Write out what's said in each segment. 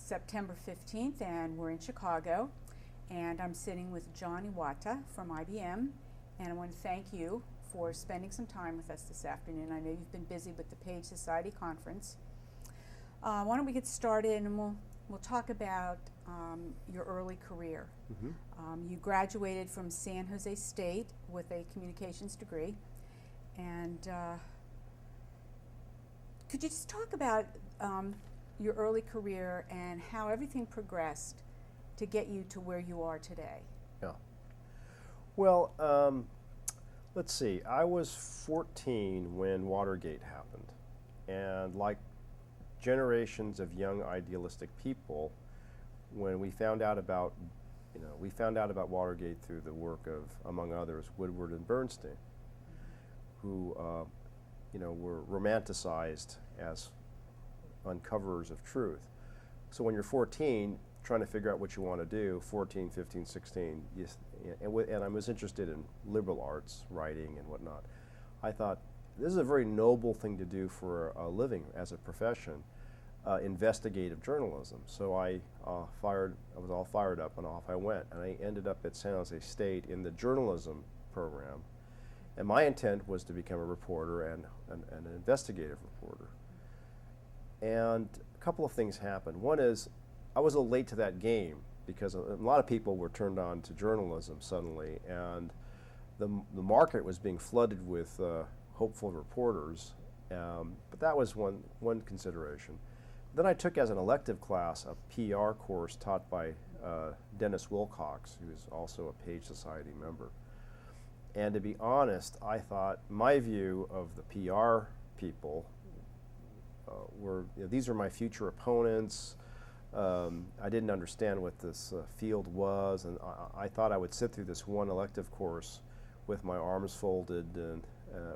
September 15th, and we're in Chicago. And I'm sitting with John Iwata from IBM. And I want to thank you for spending some time with us this afternoon. I know you've been busy with the Page Society Conference. Why don't we get started, and we'll talk about your early career. You graduated from San Jose State with a communications degree. And could you just talk about your early career and how everything progressed to get you to where you are today? Yeah. Well, let's see. I was 14 when Watergate happened, and like generations of young idealistic people, when we found out about Watergate through the work of, among others, Woodward and Bernstein, who were romanticized as uncoverers of truth. So when you're 14, trying to figure out what you want to do, 14, 15, 16, and I was interested in liberal arts, writing and whatnot, I thought, this is a very noble thing to do for a living as a profession, investigative journalism. So I was all fired up, and off I went. And I ended up at San Jose State in the journalism program. And my intent was to become a reporter and an investigative reporter. And a couple of things happened. One is, I was a little late to that game because a lot of people were turned on to journalism suddenly, and the market was being flooded with hopeful reporters. But that was one consideration. Then I took as an elective class a PR course taught by Dennis Wilcox, who is also a Page Society member. And to be honest, I thought my view of the PR people these are my future opponents. I didn't understand what this field was, and I thought I would sit through this one elective course with my arms folded and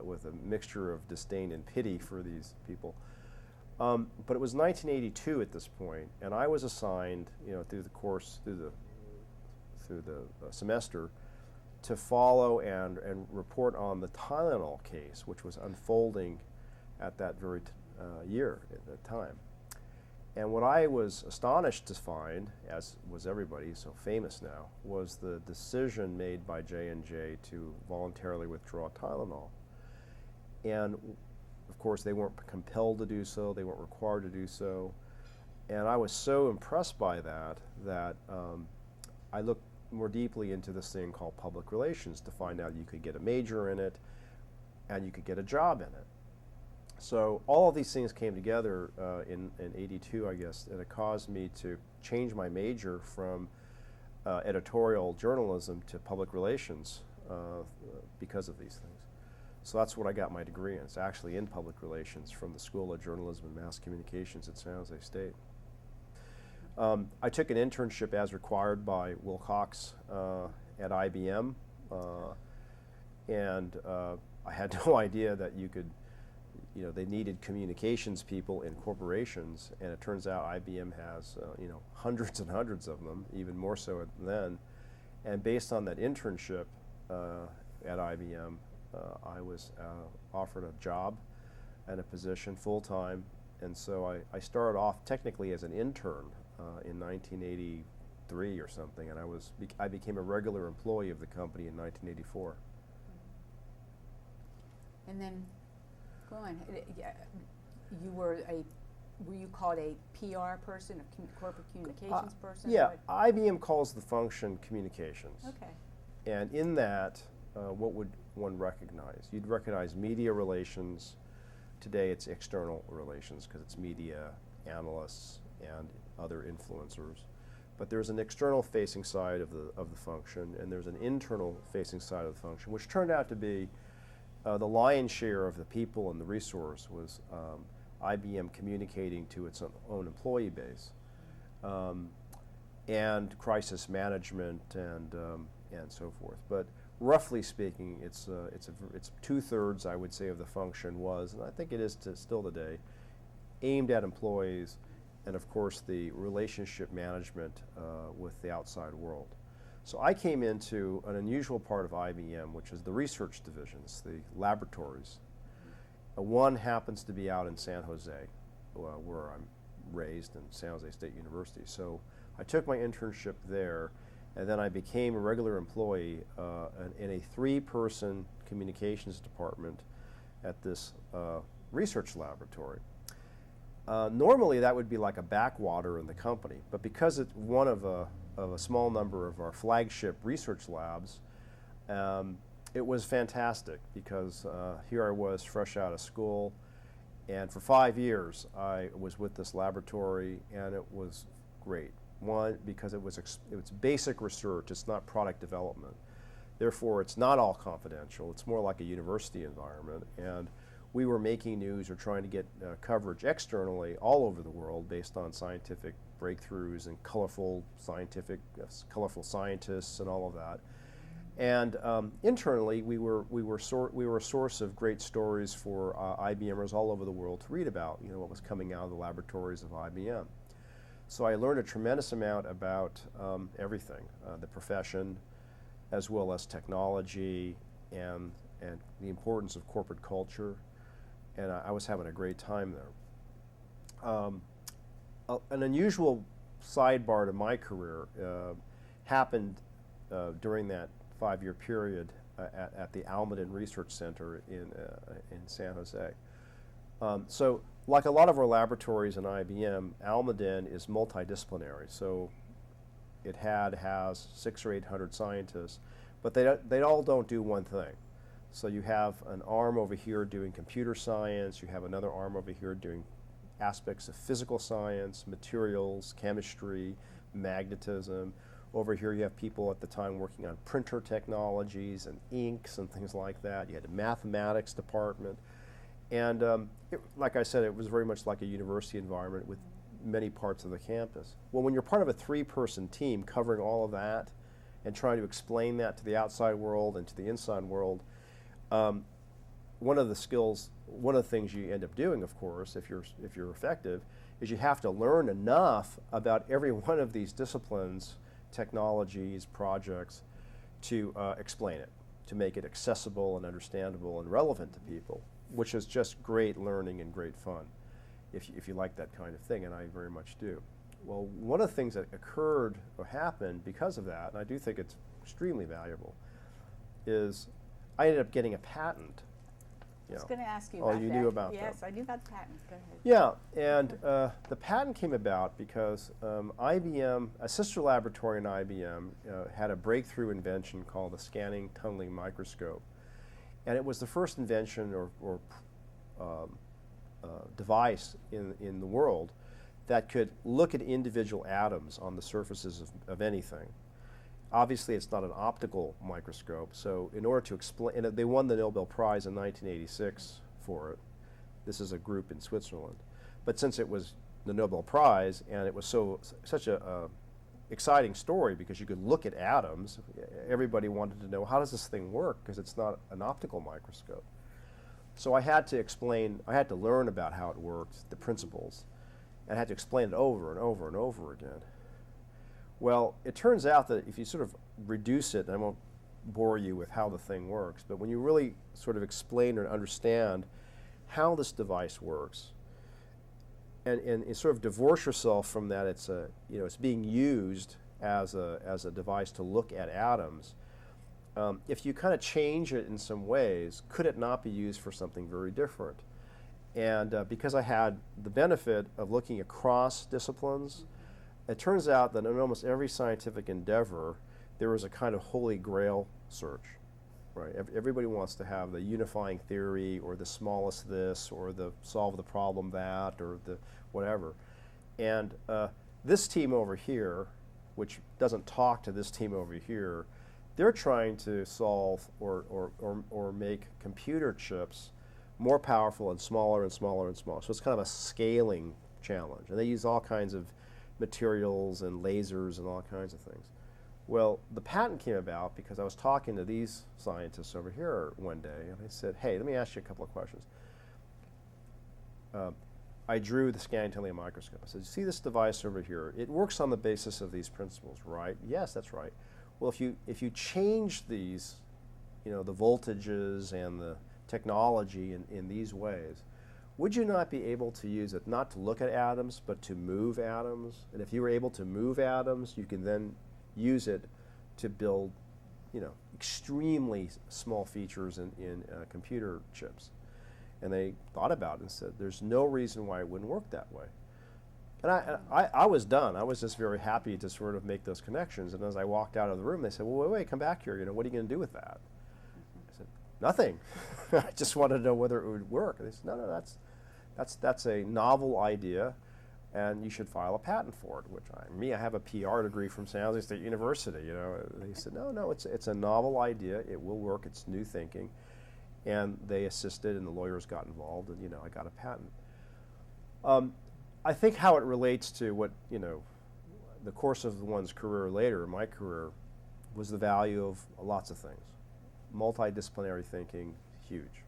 with a mixture of disdain and pity for these people. But it was 1982 at this point, and I was assigned, through the course, through the semester, to follow and report on the Tylenol case, which was unfolding at that very year at that time. And what I was astonished to find, as was everybody, so famous now, was the decision made by J&J to voluntarily withdraw Tylenol. And of course, they weren't compelled to do so, they weren't required to do so. And I was so impressed by that I looked more deeply into this thing called public relations to find out you could get a major in it and you could get a job in it. So all of these things came together in 82, I guess, and it caused me to change my major from editorial journalism to public relations because of these things. So that's what I got my degree in. It's actually in public relations from the School of Journalism and Mass Communications at San Jose State. I took an internship as required by Wilcox at IBM, and I had no idea that you could, they needed communications people in corporations, and it turns out IBM has, hundreds and hundreds of them, even more so then. And based on that internship at IBM, I was offered a job and a position full-time, and so I started off technically as an intern in 1983 or something, and I became a regular employee of the company in 1984. And then, go on. Were you called a PR person, a corporate communications person? Yeah, IBM calls the function communications. Okay. And in that, what would one recognize? You'd recognize media relations. Today it's external relations because it's media analysts and other influencers. But there's an external facing side of the function, and there's an internal facing side of the function, which turned out to be the lion's share of the people and the resource was IBM communicating to its own employee base, and crisis management and so forth. But roughly speaking, it's 2/3, I would say, of the function was, and I think it is still today, aimed at employees, and of course the relationship management with the outside world. So I came into an unusual part of IBM, which is the research divisions, the laboratories. One happens to be out in San Jose, where I'm raised in San Jose State University. So I took my internship there, and then I became a regular employee in a 3-person communications department at this research laboratory. Normally that would be like a backwater in the company, but because it's one of a small number of our flagship research labs, it was fantastic because here I was fresh out of school, and for 5 years I was with this laboratory, and it was great. One, because it was basic research, it's not product development. Therefore, it's not all confidential. It's more like a university environment, and we were making news or trying to get coverage externally all over the world based on scientific breakthroughs and colorful scientists and all of that. And internally, we were a source of great stories for IBMers all over the world to read about. You know, what was coming out of the laboratories of IBM. So I learned a tremendous amount about everything, the profession, as well as technology and the importance of corporate culture. And I was having a great time there. An unusual sidebar to my career happened during that 5-year period at the Almaden Research Center in San Jose. So, like a lot of our laboratories in IBM, Almaden is multidisciplinary. So, it has 600 or 800 scientists, but they all don't do one thing. So you have an arm over here doing computer science, you have another arm over here doing aspects of physical science, materials, chemistry, magnetism. Over here you have people at the time working on printer technologies and inks and things like that. You had a mathematics department. And like I said, it was very much like a university environment with many parts of the campus. Well, when you're part of a 3-person team covering all of that and trying to explain that to the outside world and to the inside world, one of the things you end up doing, of course, if you're effective, is you have to learn enough about every one of these disciplines, technologies, projects, to explain it, to make it accessible and understandable and relevant to people, which is just great learning and great fun, if you like that kind of thing, and I very much do. Well, one of the things that occurred or happened because of that, and I do think it's extremely valuable, is I ended up getting a patent. I was going to ask you about that. Oh, you knew about that? Yes, I knew about the patent. Go ahead. Yeah, and the patent came about because IBM, a sister laboratory in IBM, had a breakthrough invention called the scanning tunneling microscope. And it was the first invention or device in the world that could look at individual atoms on the surfaces of anything. Obviously, it's not an optical microscope, so in order to explain, and they won the Nobel Prize in 1986 for it. This is a group in Switzerland. But since it was the Nobel Prize, and it was such a exciting story because you could look at atoms, everybody wanted to know, how does this thing work? Because it's not an optical microscope. So I had to learn about how it worked, the principles, and I had to explain it over and over and over again. Well, it turns out that if you sort of reduce it, and I won't bore you with how the thing works, but when you really sort of explain or understand how this device works, and sort of divorce yourself from that it's being used as a device to look at atoms, if you kind of change it in some ways, could it not be used for something very different? And because I had the benefit of looking across disciplines, it turns out that in almost every scientific endeavor, there is a kind of holy grail search, right? Everybody wants to have the unifying theory or the smallest this or the solve the problem that or the whatever. And this team over here, which doesn't talk to this team over here, they're trying to solve or make computer chips more powerful and smaller and smaller and smaller. So it's kind of a scaling challenge. And they use all kinds of materials and lasers and all kinds of things. Well, the patent came about because I was talking to these scientists over here one day, and I said, hey, let me ask you a couple of questions. I drew the scanning tunneling microscope. I said, see this device over here? It works on the basis of these principles, right? Yes, that's right. Well, if you change these, the voltages and the technology in these ways, would you not be able to use it not to look at atoms, but to move atoms? And if you were able to move atoms, you can then use it to build, extremely small features in computer chips. And they thought about it and said, there's no reason why it wouldn't work that way. And I was done. I was just very happy to sort of make those connections. And as I walked out of the room, they said, well, wait, come back here. What are you going to do with that? I said, nothing. I just wanted to know whether it would work. And they said, no, that's a novel idea, and you should file a patent for it, which I have a PR degree from San Jose State University. They said, no, it's a novel idea. It will work. It's new thinking. And they assisted, and the lawyers got involved, and, I got a patent. I think how it relates to what, the course of one's career later, my career, was the value of lots of things. Multidisciplinary thinking, huge.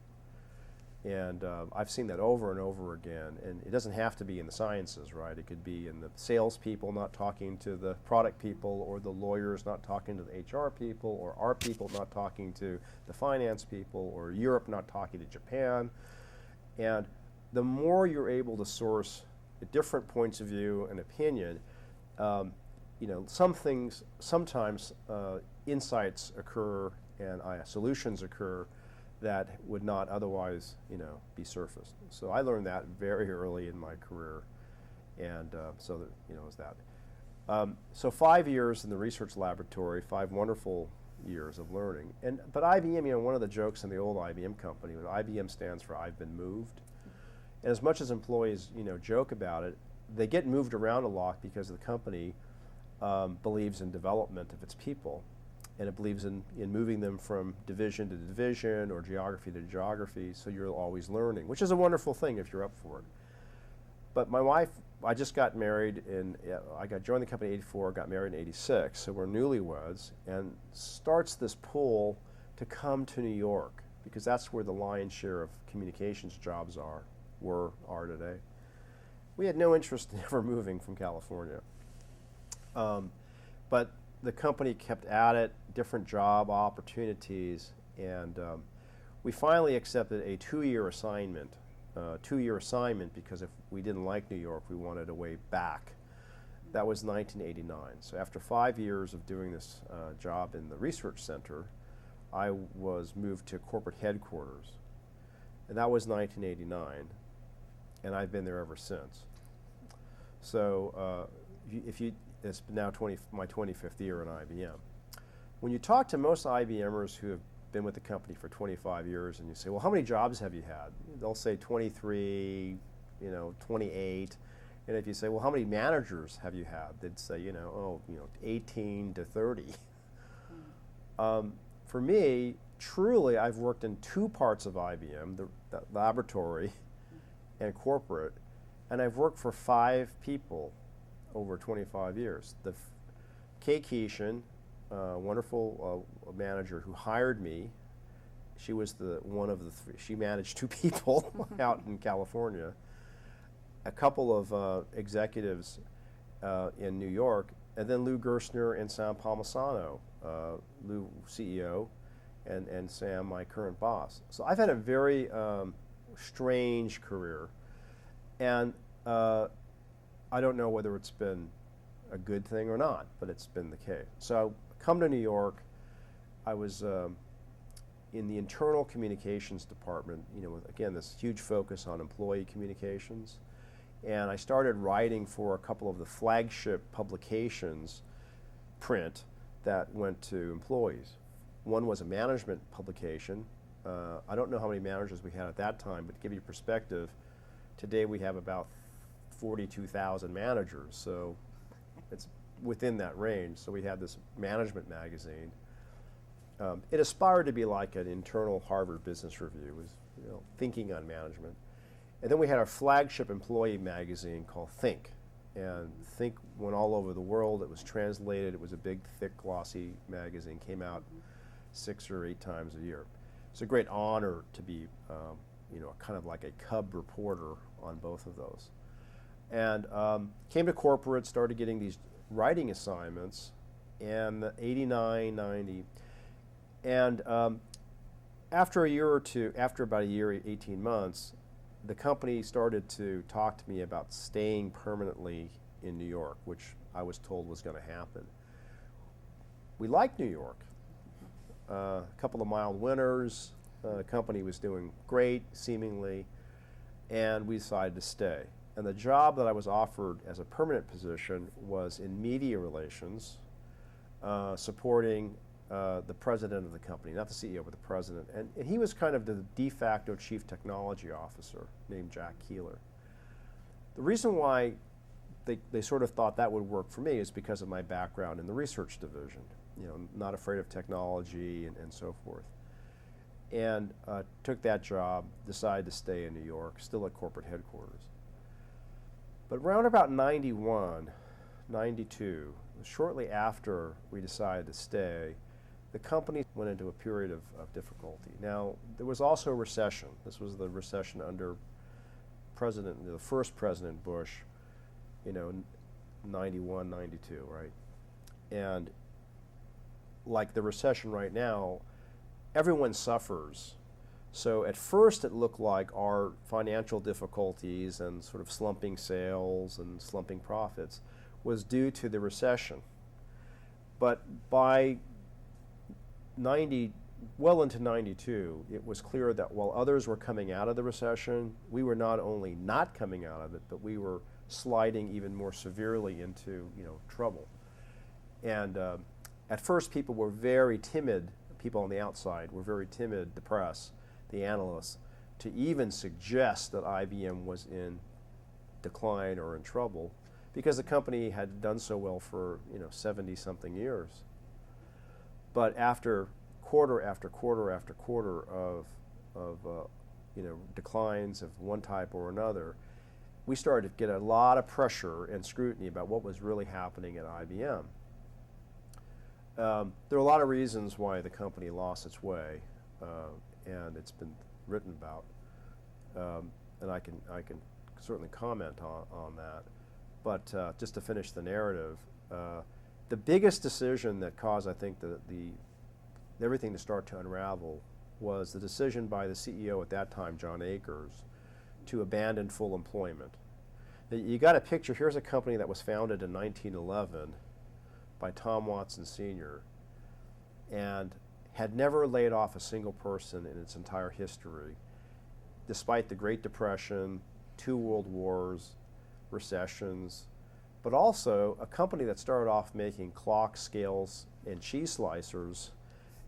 And I've seen that over and over again. And it doesn't have to be in the sciences, right? It could be in the salespeople not talking to the product people, or the lawyers not talking to the HR people, or our people not talking to the finance people, or Europe not talking to Japan. And the more you're able to source different points of view and opinion, some things, sometimes insights occur and solutions occur that would not otherwise, be surfaced. So I learned that very early in my career, and so that, it was that. So 5 years in the research laboratory, 5 wonderful years of learning. But IBM, one of the jokes in the old IBM company was IBM stands for I've been moved. And as much as employees, joke about it, they get moved around a lot because the company believes in development of its people, and it believes in moving them from division to division or geography to geography, so you're always learning, which is a wonderful thing if you're up for it. But my wife, I just got married joined the company in '84, got married in '86, so we're newlyweds, and starts this pull to come to New York, because that's where the lion's share of communications jobs are today. We had no interest in ever moving from California. But the company kept at it, different job opportunities, and we finally accepted a 2-year assignment. Because if we didn't like New York, we wanted a way back. That was 1989. So after 5 years of doing this job in the research center, I was moved to corporate headquarters. And that was 1989. And I've been there ever since. So it's now my 25th year in IBM. When you talk to most IBMers who have been with the company for 25 years and you say, well, how many jobs have you had? They'll say 23, 28. And if you say, well, how many managers have you had? They'd say, 18 to 30. For me, truly, I've worked in 2 parts of IBM, the laboratory and corporate, and I've worked for 5 people over 25 years. Kay Keeshan, wonderful manager who hired me, she was one of the 3. She managed 2 people out in California. A couple of executives in New York, and then Lou Gerstner and Sam Palmisano, Lou CEO, and Sam, my current boss. So I've had a very strange career, and I don't know whether it's been a good thing or not, but it's been the case. So come to New York. I was in the internal communications department, with, again, this huge focus on employee communications. And I started writing for a couple of the flagship publications, print, that went to employees. One was a management publication. I don't know how many managers we had at that time, but to give you perspective, today we have about 42,000 managers, so it's within that range. So we had this management magazine. It aspired to be like an internal Harvard Business Review. It was, thinking on management. And then we had our flagship employee magazine called Think. And Think went all over the world. It was translated. It was a big, thick, glossy magazine. Came out 6 or 8 times a year. It's a great honor to be, kind of like a cub reporter on both of those. And came to corporate, started getting these writing assignments, and 89, 90. And after about a year, 18 months, the company started to talk to me about staying permanently in New York, which I was told was going to happen. We liked New York. A couple of mild winters, the company was doing great, seemingly, and we decided to stay. And the job that I was offered as a permanent position was in media relations, supporting the president of the company, not the CEO, but the president. And he was kind of the de facto chief technology officer named Jack Keeler. The reason why they sort of thought that would work for me is because of my background in the research division, not afraid of technology and so forth. And took that job, decided to stay in New York, still at corporate headquarters. But around about 91, 92, shortly after we decided to stay, the company went into a period of difficulty. Now, there was also a recession. This was the recession under the first President Bush, 91, 92, right? And like the recession right now, everyone suffers. So at first it looked like our financial difficulties and sort of slumping sales and slumping profits was due to the recession. But by well into 92, it was clear that while others were coming out of the recession, we were not only not coming out of it, but we were sliding even more severely into trouble. And at first people were very timid, people on the outside were very timid, the press, the analysts, to even suggest that IBM was in decline or in trouble, because the company had done so well for 70-something years. But after quarter after quarter after quarter of declines of one type or another, we started to get a lot of pressure and scrutiny about what was really happening at IBM. There are a lot of reasons why the company lost its way, and it's been written about, and I can certainly comment on that. But just to finish the narrative, the biggest decision that caused, I think, everything to start to unravel was the decision by the CEO at that time, John Akers, to abandon full employment. Now, you got a picture. Here's a company that was founded in 1911 by Tom Watson Sr. and had never laid off a single person in its entire history, despite the Great Depression, 2 world wars, recessions, but also a company that started off making clocks, scales, and cheese slicers,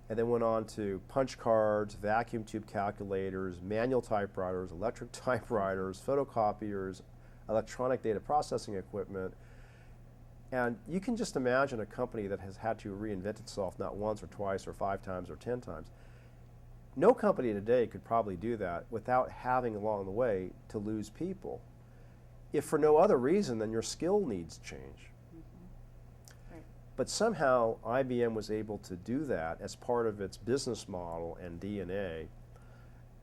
and then went on to punch cards, vacuum tube calculators, manual typewriters, electric typewriters, photocopiers, electronic data processing equipment. And you can just imagine a company that has had to reinvent itself not once or twice or 5 times or 10 times. No company today could probably do that without having along the way to lose people, if for no other reason than your skill needs change. Mm-hmm. Right. But somehow IBM was able to do that as part of its business model and DNA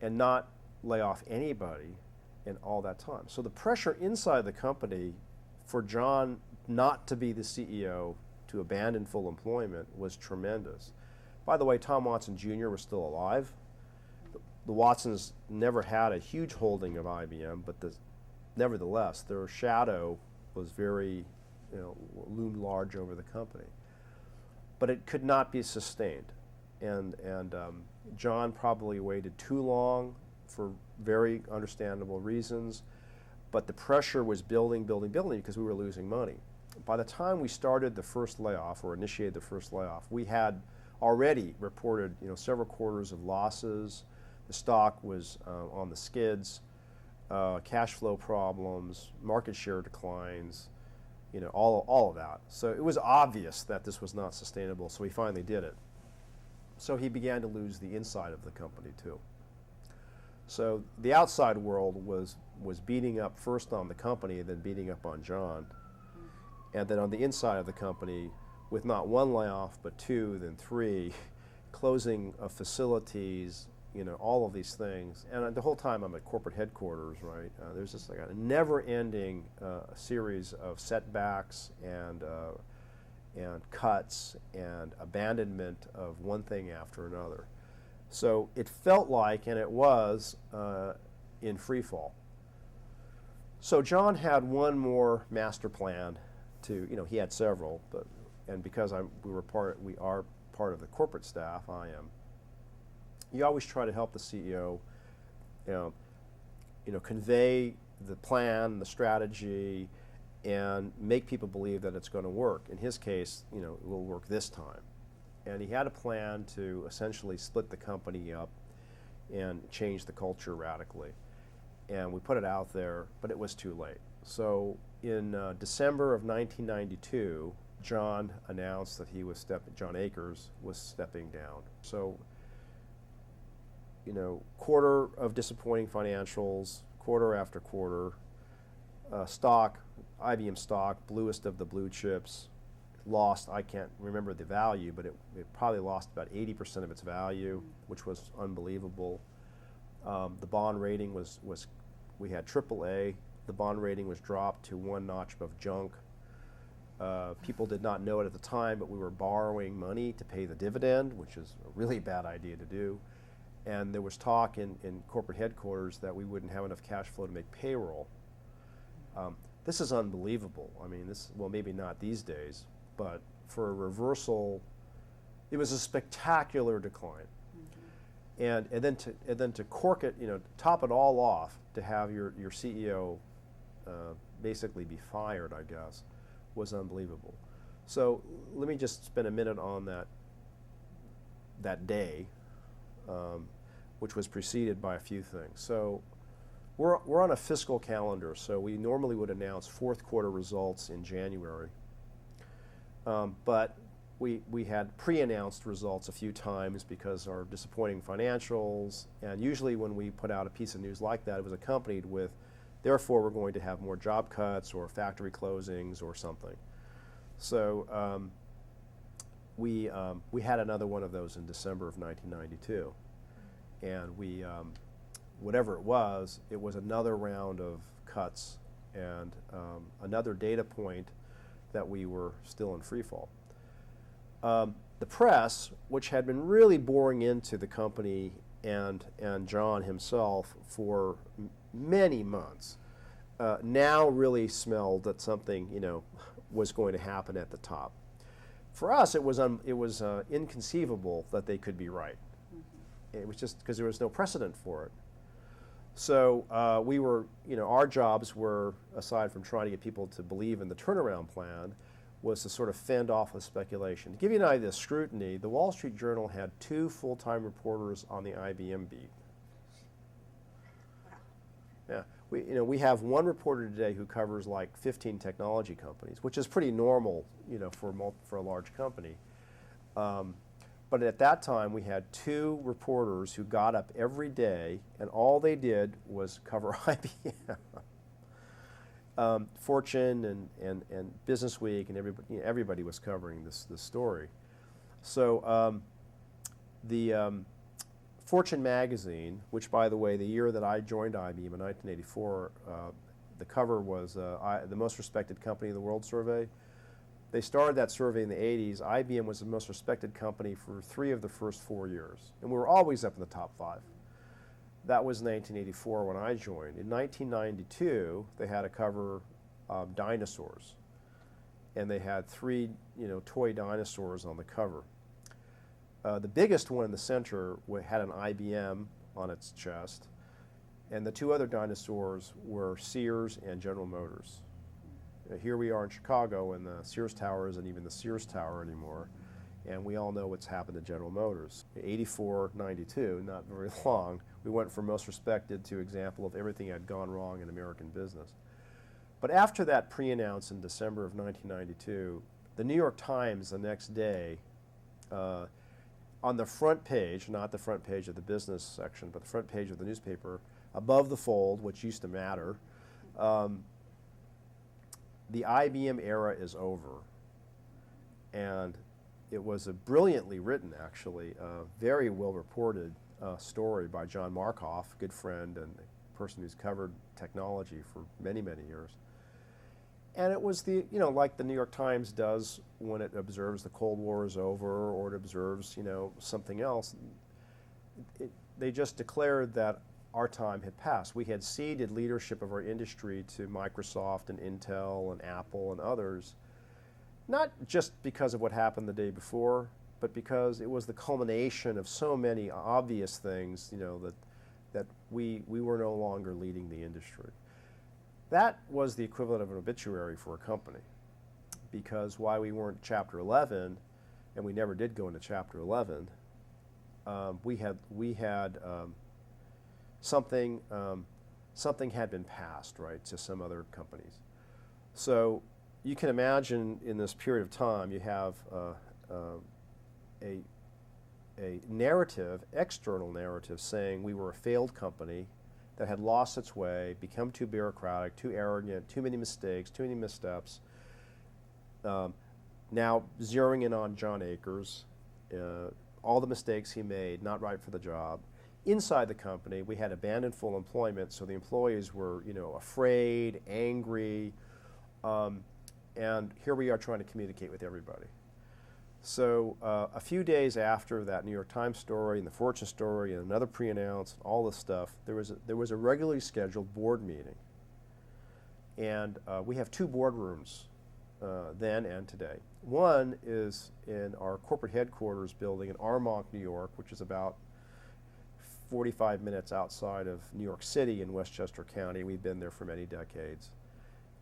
and not lay off anybody in all that time. So the pressure inside the company for John not to be the CEO, to abandon full employment, was tremendous. By the way, Tom Watson Jr. was still alive. The Watsons never had a huge holding of IBM, but nevertheless, their shadow was very, loomed large over the company. But it could not be sustained. And John probably waited too long for very understandable reasons, but the pressure was building because we were losing money. By the time we started the first layoff or initiated the first layoff, we had already reported several quarters of losses. The stock was on the skids, cash flow problems, market share declines, all of that. So it was obvious that this was not sustainable, so he finally did it. So he began to lose the inside of the company too. So the outside world was beating up first on the company, then beating up on John. And then on the inside of the company, with not 1 layoff, but 2, then 3, closing of facilities, all of these things. And the whole time I'm at corporate headquarters, right? There's just like a never-ending series of setbacks and cuts and abandonment of one thing after another. So it felt like, and it was, in free fall. So John had one more master plan to, he had several, and because we are part of the corporate staff, I am. You always try to help the CEO, convey the plan, the strategy, and make people believe that it's going to work. In his case, it will work this time. And he had a plan to essentially split the company up and change the culture radically. And we put it out there, but it was too late. So in December of 1992, John announced that John Akers was stepping down. So, quarter of disappointing financials, quarter after quarter, IBM stock, bluest of the blue chips, lost, I can't remember the value, but it probably lost about 80% of its value, which was unbelievable. The bond rating we had AAA. The bond rating was dropped to one notch above junk. People did not know it at the time, but we were borrowing money to pay the dividend, which is a really bad idea to do. And there was talk in corporate headquarters that we wouldn't have enough cash flow to make payroll. This is unbelievable. I mean, maybe not these days, but for a reversal, it was a spectacular decline. And then to cork it, top it all off, to have your CEO basically be fired, I guess, was unbelievable. So let me just spend a minute on that day, which was preceded by a few things. So we're on a fiscal calendar, so we normally would announce fourth quarter results in January. But we had pre-announced results a few times because our disappointing financials, and usually when we put out a piece of news like that, it was accompanied with, therefore we're going to have more job cuts or factory closings or something. So we had another one of those in December of 1992, and whatever it was another round of cuts and another data point that we were still in free fall. The press, which had been really boring into the company and John himself for many months, now really smelled that something was going to happen at the top. For us, it was inconceivable that they could be right. It was just because there was no precedent for it. So we were, our jobs were, aside from trying to get people to believe in the turnaround plan, was to sort of fend off the speculation. To give you an idea of the scrutiny, the Wall Street Journal had 2 full-time reporters on the IBM beat. Yeah, we have one reporter today who covers like 15 technology companies, which is pretty normal, for a large company. But at that time, we had 2 reporters who got up every day, and all they did was cover IBM. Fortune and Business Week and everybody was covering this story. So the Fortune magazine, which by the way, the year that I joined IBM in 1984, the cover was the most respected company in the world survey. They started that survey in the 80s. IBM was the most respected company for 3 of the first 4 years, and we were always up in the top 5. That was 1984 when I joined. In 1992, they had a cover dinosaurs, and they had 3, toy dinosaurs on the cover. The biggest one in the center had an IBM on its chest, and the 2 other dinosaurs were Sears and General Motors. Here we are in Chicago, and the Sears Tower isn't even the Sears Tower anymore, and we all know what's happened to General Motors. 84, 92, not very long, we went from most respected to example of everything had gone wrong in American business. But after that pre-announce in December of 1992, the New York Times the next day, on the front page, not the front page of the business section, but the front page of the newspaper, above the fold, which used to matter, the IBM era is over. And it was a brilliantly written, actually, very well reported story by John Markoff, good friend and a person who's covered technology for many, many years. And it was like the New York Times does when it observes the Cold War is over or it observes, something else. They just declared that our time had passed. We had ceded leadership of our industry to Microsoft and Intel and Apple and others, not just because of what happened the day before, but because it was the culmination of so many obvious things, that we were no longer leading the industry. That was the equivalent of an obituary for a company, because while we weren't Chapter 11, and we never did go into Chapter 11, we had something had been passed, right, to some other companies. So you can imagine in this period of time, you have a narrative, external narrative, saying we were a failed company that had lost its way, become too bureaucratic, too arrogant, too many mistakes, too many missteps. Now zeroing in on John Akers, all the mistakes he made, not right for the job. Inside the company, we had abandoned full employment, so the employees were, afraid, angry, and here we are trying to communicate with everybody. So a few days after that New York Times story and the Fortune story and another pre-announce, all this stuff, there was a regularly scheduled board meeting. And we have two boardrooms then and today. One is in our corporate headquarters building in Armonk, New York, which is about 45 minutes outside of New York City in Westchester County. We've been there for many decades.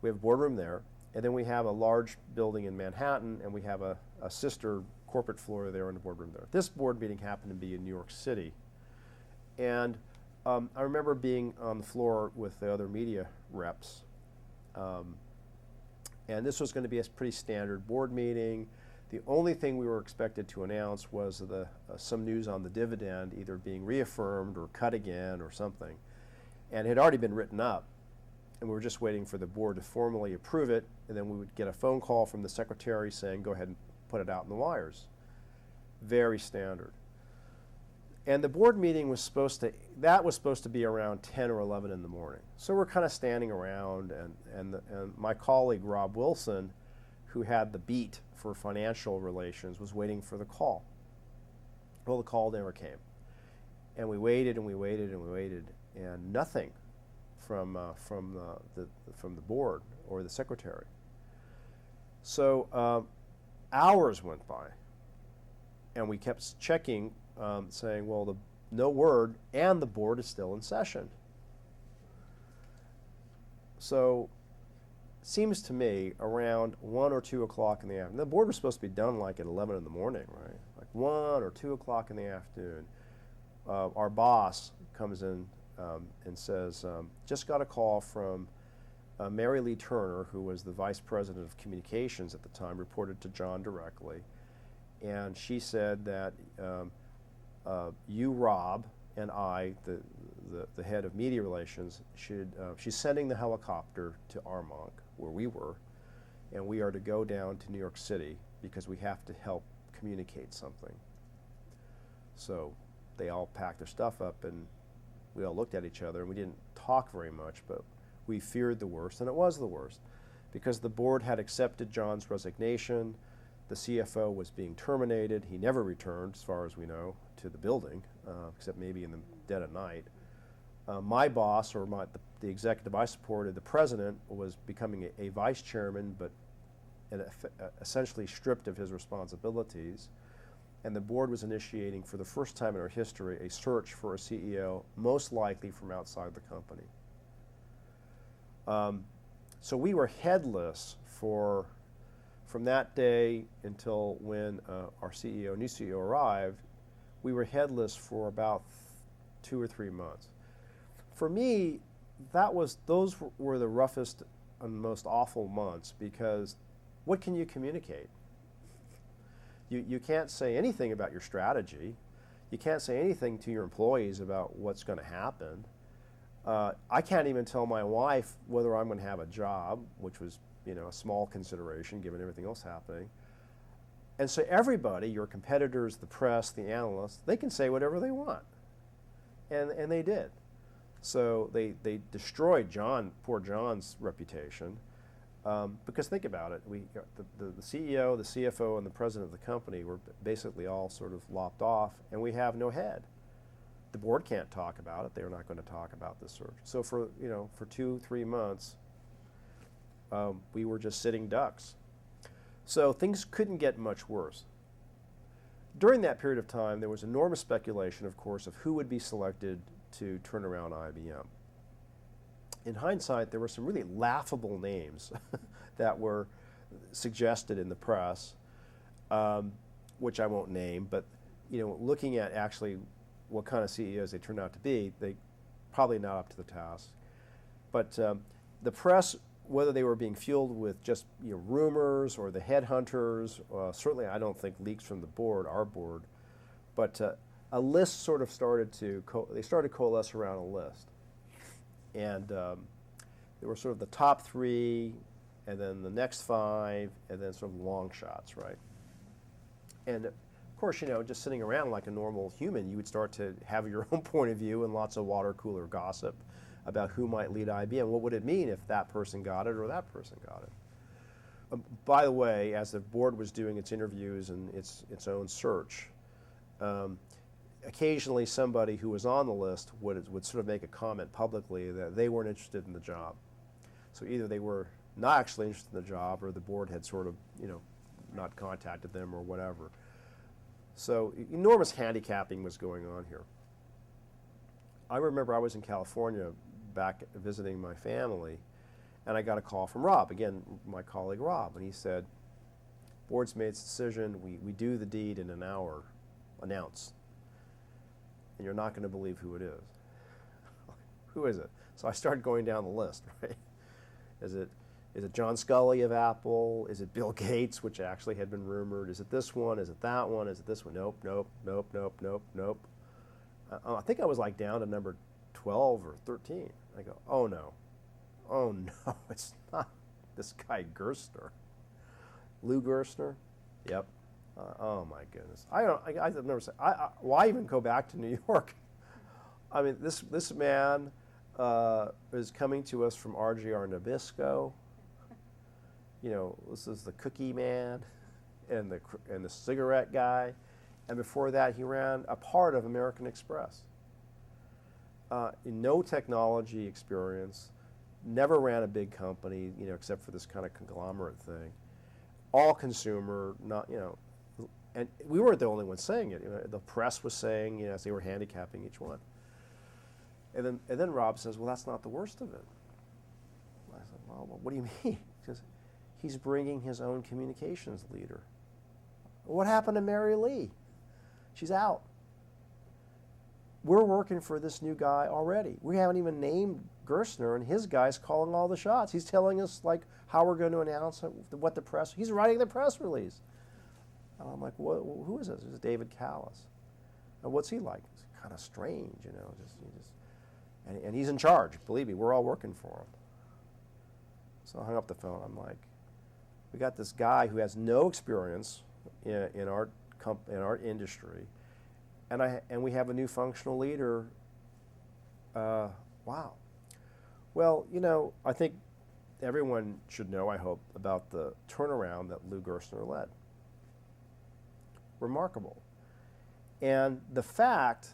We have a boardroom there, and then we have a large building in Manhattan, and we have a sister corporate floor there and a boardroom there. This board meeting happened to be in New York City, and I remember being on the floor with the other media reps, and this was going to be a pretty standard board meeting. The only thing we were expected to announce was some news on the dividend, either being reaffirmed or cut again or something. And it had already been written up, and we were just waiting for the board to formally approve it, and then we would get a phone call from the secretary saying, go ahead and put it out in the wires. Very standard. And the board meeting was supposed to be around 10 or 11 in the morning. So we're kind of standing around, and my colleague, Rob Wilson, who had the beat for financial relations, was waiting for the call. Well, the call never came. And we waited and we waited and we waited, and nothing from the board or the secretary. So hours went by, and we kept checking, saying, well, no word, and the board is still in session. So seems to me around 1 or 2 o'clock in the afternoon. The board was supposed to be done like at 11 in the morning, right? Like 1 or 2 o'clock in the afternoon. Our boss comes in and says, just got a call from Mary Lee Turner, who was the vice president of communications at the time, reported to John directly. And she said that you, Rob, and I, the head of media relations, she's sending the helicopter to Armonk, where we were, and we are to go down to New York City because we have to help communicate something. So they all packed their stuff up, and we all looked at each other, and we didn't talk very much, but we feared the worst, and it was the worst, because the board had accepted John's resignation. The CFO was being terminated. He never returned, as far as we know, to the building, except maybe in the dead of night. My boss, or the executive I supported, the president, was becoming a vice chairman, but essentially stripped of his responsibilities. And the board was initiating, for the first time in our history, a search for a CEO, most likely from outside the company. So we were headless from that day until when our new CEO arrived. We were headless for about 2 or 3 months. For me, those were the roughest and most awful months, because what can you communicate? You can't say anything about your strategy. You can't say anything to your employees about what's going to happen. I can't even tell my wife whether I'm going to have a job, which was a small consideration given everything else happening. And so everybody, your competitors, the press, the analysts, they can say whatever they want. And they did. So they destroyed poor John's reputation, because think about it, the CEO, the CFO, and the president of the company were basically all sort of lopped off, and we have no head. the board can't talk about it. They're not going to talk about the search. So for 2-3 months, we were just sitting ducks. So things couldn't get much worse. During that period of time, there was enormous speculation, of course, of who would be selected to turn around IBM. In hindsight, there were some really laughable names that were suggested in the press, which I won't name, but looking at actually what kind of CEOs they turned out to be, they probably not up to the task. But the press, whether they were being fueled with just rumors or the headhunters, certainly I don't think leaks from the board, our board, but a list sort of started to coalesce around a list. And there were sort of the top 3, and then the next 5, and then sort of long shots, right? And of course, just sitting around like a normal human, you would start to have your own point of view and lots of water cooler gossip about who might lead IBM. What would it mean if that person got it or that person got it? By the way, as the board was doing its interviews and its own search, occasionally somebody who was on the list would sort of make a comment publicly that they weren't interested in the job. So either they were not actually interested in the job, or the board had sort of not contacted them or whatever. So enormous handicapping was going on here. I remember I was in California back visiting my family, and I got a call from Rob, again, my colleague Rob, and he said, board's made its decision, we do the deed in an hour, announce. And you're not going to believe who it is. Who is it? So I started going down the list, right? Is it John Scully of Apple? Is it Bill Gates, which actually had been rumored? Is it this one? Is it that one? Is it this one? Nope, nope, nope, nope, nope, nope. I think I was like down to number 12 or 13. I go, oh no, it's not this guy Gerstner. Lou Gerstner? Yep. Oh my goodness. I've never said, why even go back to New York? I mean, this man is coming to us from RGR Nabisco. This is the cookie man and the cigarette guy. And before that, he ran a part of American Express. No technology experience, never ran a big company, except for this kind of conglomerate thing. All consumer, not, and we weren't the only ones saying it. The press was saying, as they were handicapping each one. And then Rob says, well, that's not the worst of it. I said, well, what do you mean? He says, he's bringing his own communications leader. What happened to Mary Lee? She's out. We're working for this new guy already. We haven't even named Gerstner, and his guy's calling all the shots. He's telling us like how we're going to announce it, what the press. He's writing the press release. And I'm like, who is this? This is David Callis. And what's he like? He's kind of strange, and he's in charge. Believe me, we're all working for him. So I hung up the phone. I'm like, we got this guy who has no experience in our industry, and we have a new functional leader. Wow. Well, I think everyone should know, I hope, about the turnaround that Lou Gerstner led. Remarkable. And the fact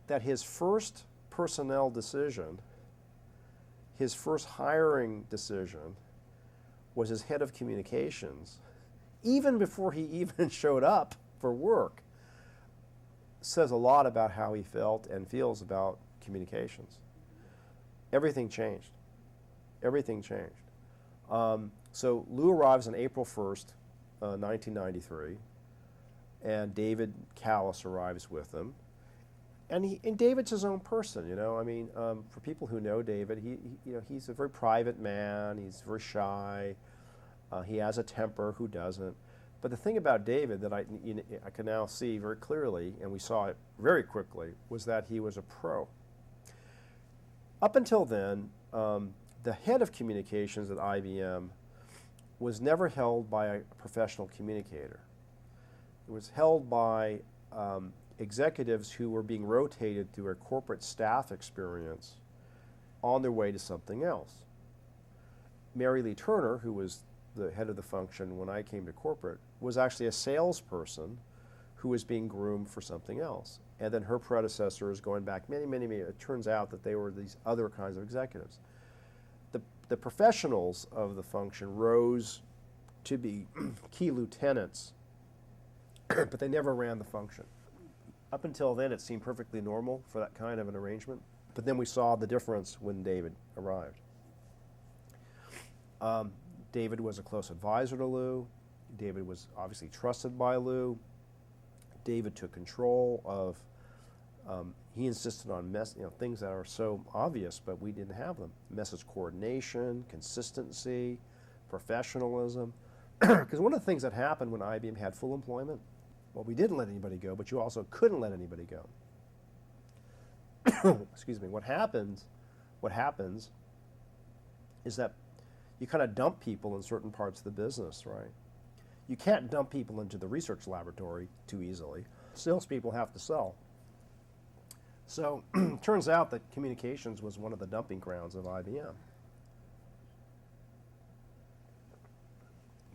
that his first personnel decision, his first hiring decision, was as head of communications, even before he even showed up for work, says a lot about how he felt and feels about communications. Everything changed. Everything changed. So Lou arrives on April 1st, 1993, and David Callis arrives with him. And David's his own person, I mean, for people who know David, he's a very private man. He's very shy. He has a temper. Who doesn't? But the thing about David that I can now see very clearly, and we saw it very quickly, was that he was a pro. Up until then, the head of communications at IBM was never held by a professional communicator. It was held by executives who were being rotated through a corporate staff experience on their way to something else. Mary Lee Turner, who was the head of the function when I came to corporate, was actually a salesperson who was being groomed for something else. And then her predecessors going back many, it turns out that they were these other kinds of executives. The professionals of the function rose to be key lieutenants, but they never ran the function. Up until then, it seemed perfectly normal for that kind of an arrangement. But then we saw the difference when David arrived. David was a close advisor to Lou. David was obviously trusted by Lou. David took control of, he insisted on things that are so obvious, but we didn't have them. Message coordination, consistency, professionalism. Because one of the things that happened when IBM had full employment, well, we didn't let anybody go, but you also couldn't let anybody go. Excuse me. What happens is that you kind of dump people in certain parts of the business, right? You can't dump people into the research laboratory too easily. Salespeople have to sell. So it turns out that communications was one of the dumping grounds of IBM.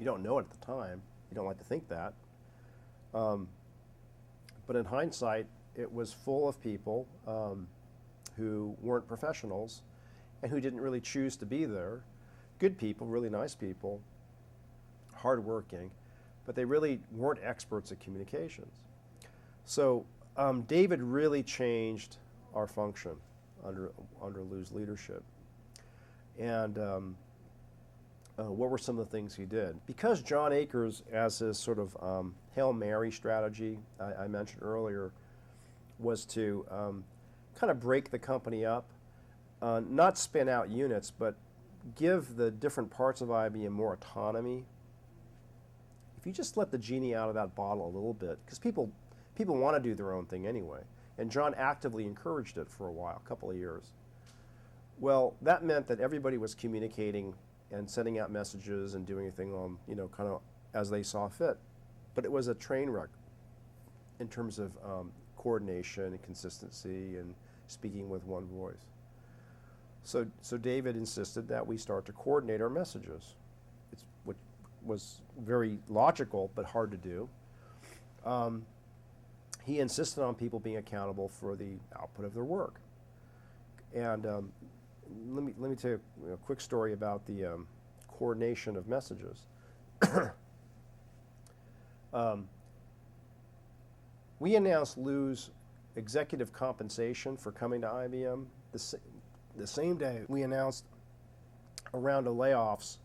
You don't know it at the time. You don't like to think that. But in hindsight, it was full of people who weren't professionals and who didn't really choose to be there. Good people, really nice people, hardworking, but they really weren't experts at communications. So David really changed our function under Lou's leadership. And what were some of the things he did? Because John Akers, as his sort of Hail Mary strategy I mentioned earlier, was to kind of break the company up, not spin out units, but give the different parts of IBM more autonomy. If you just let the genie out of that bottle a little bit, because people want to do their own thing anyway, and John actively encouraged it for a while, a couple of years. Well, that meant that everybody was communicating and sending out messages and doing anything on, kind of as they saw fit. But it was a train wreck in terms of coordination and consistency and speaking with one voice. So David insisted that we start to coordinate our messages. It's what was very logical but hard to do. He insisted on people being accountable for the output of their work. And let me tell you a quick story about the coordination of messages. We announced Lou's executive compensation for coming to IBM the same day we announced a round of layoffs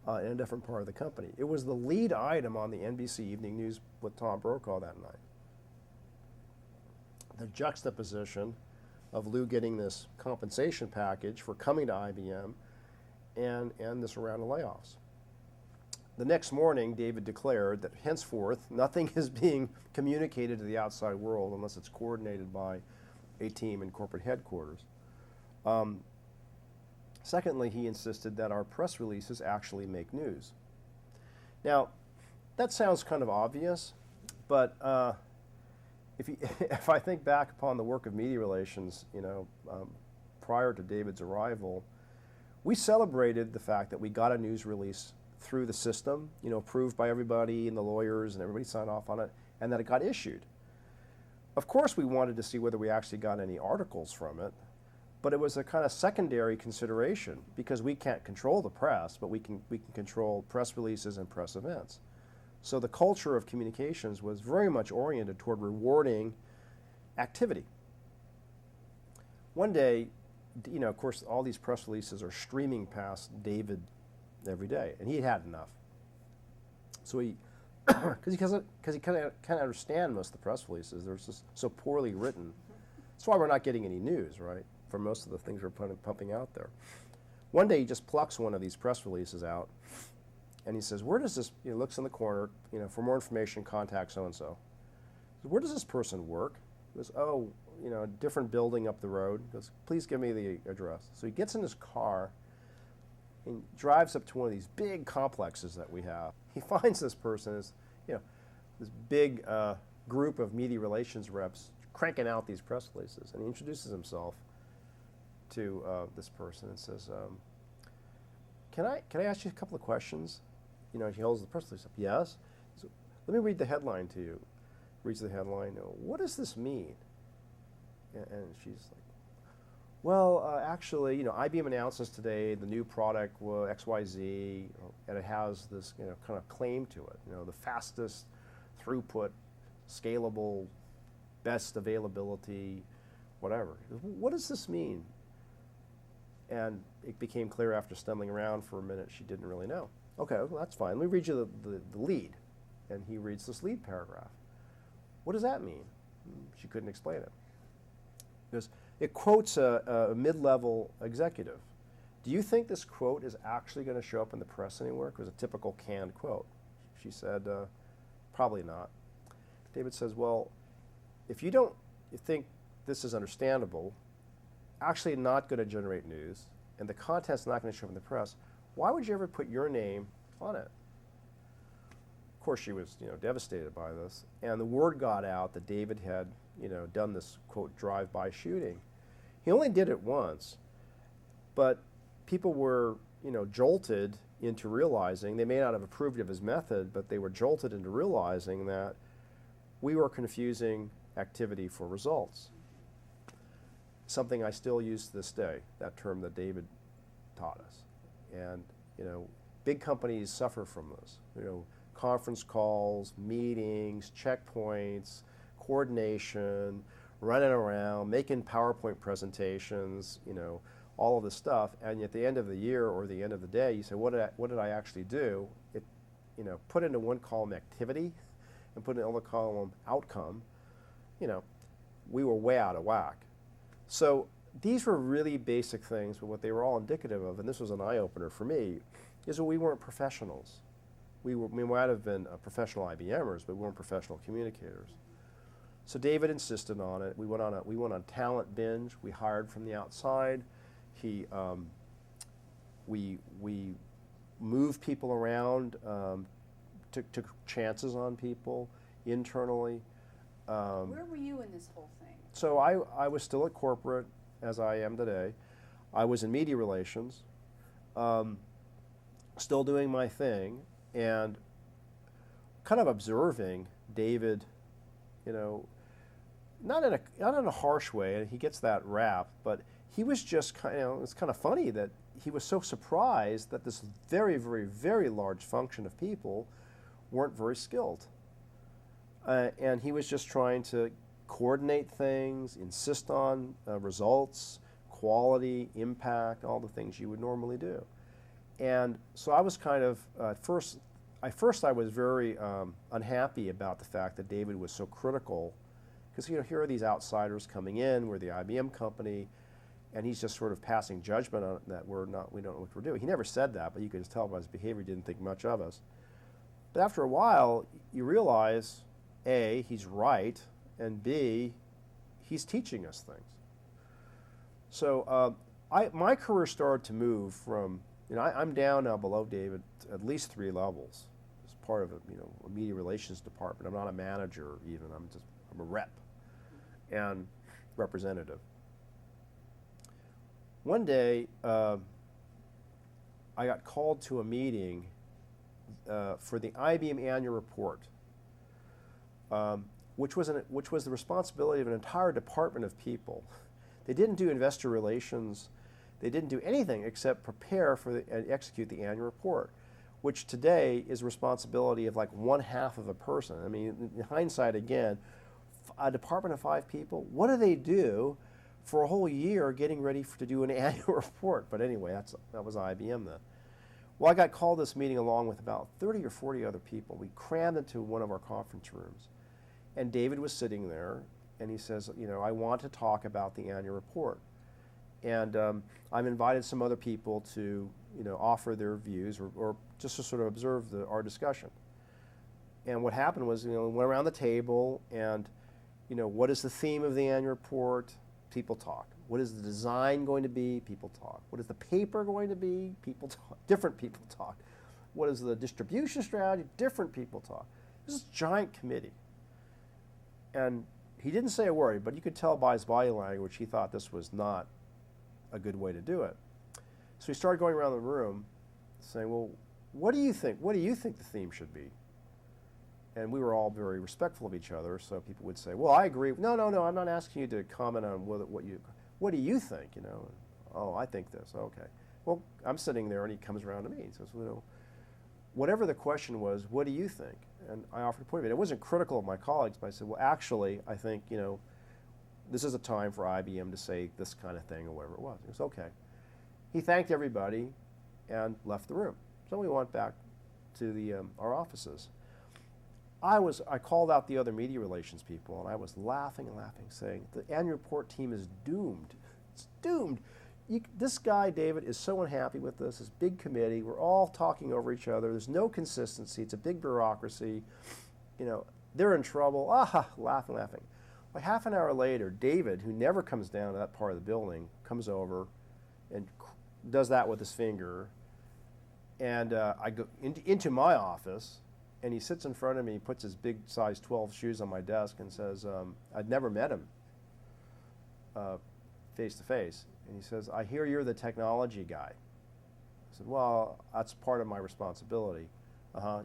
in a different part of the company. It was the lead item on the NBC Evening News with Tom Brokaw that night. The juxtaposition of Lou getting this compensation package for coming to IBM and this round of layoffs. The next morning, David declared that henceforth, nothing is being communicated to the outside world unless it's coordinated by a team in corporate headquarters. Secondly, he insisted that our press releases actually make news. Now, that sounds kind of obvious, but if I think back upon the work of media relations, prior to David's arrival, we celebrated the fact that we got a news release through the system, approved by everybody and the lawyers and everybody signed off on it, and that it got issued. Of course, we wanted to see whether we actually got any articles from it, but it was a kind of secondary consideration because we can't control the press, but we can control press releases and press events. So the culture of communications was very much oriented toward rewarding activity. One day, of course, all these press releases are streaming past David every day, and he had enough. So he, because he can't understand most of the press releases, they're just so poorly written. That's why we're not getting any news, right, for most of the things we're pumping out there. One day he just plucks one of these press releases out, and he says, where does this, he looks in the corner, for more information, contact so-and-so. Where does this person work? He goes, a different building up the road. He goes, please give me the address. So he gets in his car and drives up to one of these big complexes that we have. He finds this person, this big group of media relations reps cranking out these press releases, and he introduces himself to this person and says, can I ask you a couple of questions? He holds the press release up. Yes. So, let me read the headline to you. reads the headline. What does this mean? And she's like, well, actually, IBM announces today the new product XYZ, and it has this, kind of claim to it. The fastest throughput, scalable, best availability, whatever. What does this mean? And it became clear after stumbling around for a minute she didn't really know. Okay, well, that's fine. Let me read you the lead. And he reads this lead paragraph. What does that mean? She couldn't explain it. Because it quotes a mid-level executive. Do you think this quote is actually going to show up in the press anywhere? It was a typical canned quote. She said, probably not. David says, well, if you don't think this is understandable, actually not going to generate news, and the content's not going to show up in the press, why would you ever put your name on it? Of course, she was, devastated by this, and the word got out that David had, done this, quote, drive-by shooting. He only did it once, but people were, jolted into realizing, they may not have approved of his method, but they were jolted into realizing that we were confusing activity for results. Something I still use to this day, that term that David taught us. And, big companies suffer from this. Conference calls, meetings, checkpoints, coordination, running around, making PowerPoint presentations, all of this stuff. And at the end of the year or the end of the day, you say, what did I actually do? It, put into one column activity and put in another column outcome. We were way out of whack. So these were really basic things, but what they were all indicative of, and this was an eye-opener for me, is that we weren't professionals. We might have been professional IBMers, but we weren't professional communicators. So David insisted on it. We went on talent binge. We hired from the outside. We moved people around, took chances on people internally. Where were you in this whole thing? So I was still at corporate, as I am today. I was in media relations, still doing my thing, and kind of observing David, not in a harsh way, and he gets that rap, but he was just it's kind of funny that he was so surprised that this very, very, very large function of people weren't very skilled. And he was just trying to coordinate things, insist on results, quality, impact, all the things you would normally do. And so I was kind of, at first I was very unhappy about the fact that David was so critical, because here are these outsiders coming in, we're the IBM company, and he's just sort of passing judgment on that we don't know what we're doing. He never said that, but you could just tell by his behavior he didn't think much of us. But after a while, you realize, A, he's right, and B, he's teaching us things. So my career started to move from, I'm down now below David at least 3 levels as part of a media relations department. I'm not a manager even, I'm a rep and representative. One day, I got called to a meeting for the IBM annual report, which was the responsibility of an entire department of people. They didn't do investor relations. They didn't do anything except prepare for and execute the annual report, which today is responsibility of like 1/2 of a person. I mean, in hindsight, again, a department of 5 people, what do they do for a whole year getting ready to do an annual report? But anyway, that was IBM then. Well, I got called to this meeting along with about 30 or 40 other people. We crammed into one of our conference rooms. And David was sitting there, and he says, I want to talk about the annual report. And I've invited some other people to, offer their views or just to sort of observe our discussion. And what happened was, we went around the table, and, what is the theme of the annual report? People talk. What is the design going to be? People talk. What is the paper going to be? People talk. Different people talk. What is the distribution strategy? Different people talk. This is a giant committee. And he didn't say a word, but you could tell by his body language he thought this was not a good way to do it. So he started going around the room saying, well, what do you think? What do you think the theme should be? And we were all very respectful of each other, so people would say, well, I agree. No, no, no, I'm not asking you to comment on what do you think, you know? Oh, I think this, okay. Well, I'm sitting there and he comes around to me and says, well, whatever the question was, what do you think? And I offered a point of view. It wasn't critical of my colleagues, but I said, well, actually, I think, you know, this is a time for IBM to say this kind of thing or whatever it was. It was okay. He thanked everybody and left the room. So we went back to our offices. I called out the other media relations people, and I was laughing and laughing, saying, the annual report team is doomed. It's doomed. This guy, David, is so unhappy with this big committee. We're all talking over each other. There's no consistency. It's a big bureaucracy. You know, they're in trouble. Laughing, laughing. Like half an hour later, David, who never comes down to that part of the building, comes over and does that with his finger. And I go into my office, and he sits in front of me, puts his big size 12 shoes on my desk and says, I'd never met him face to face. And he says, I hear you're the technology guy. I said, well, that's part of my responsibility.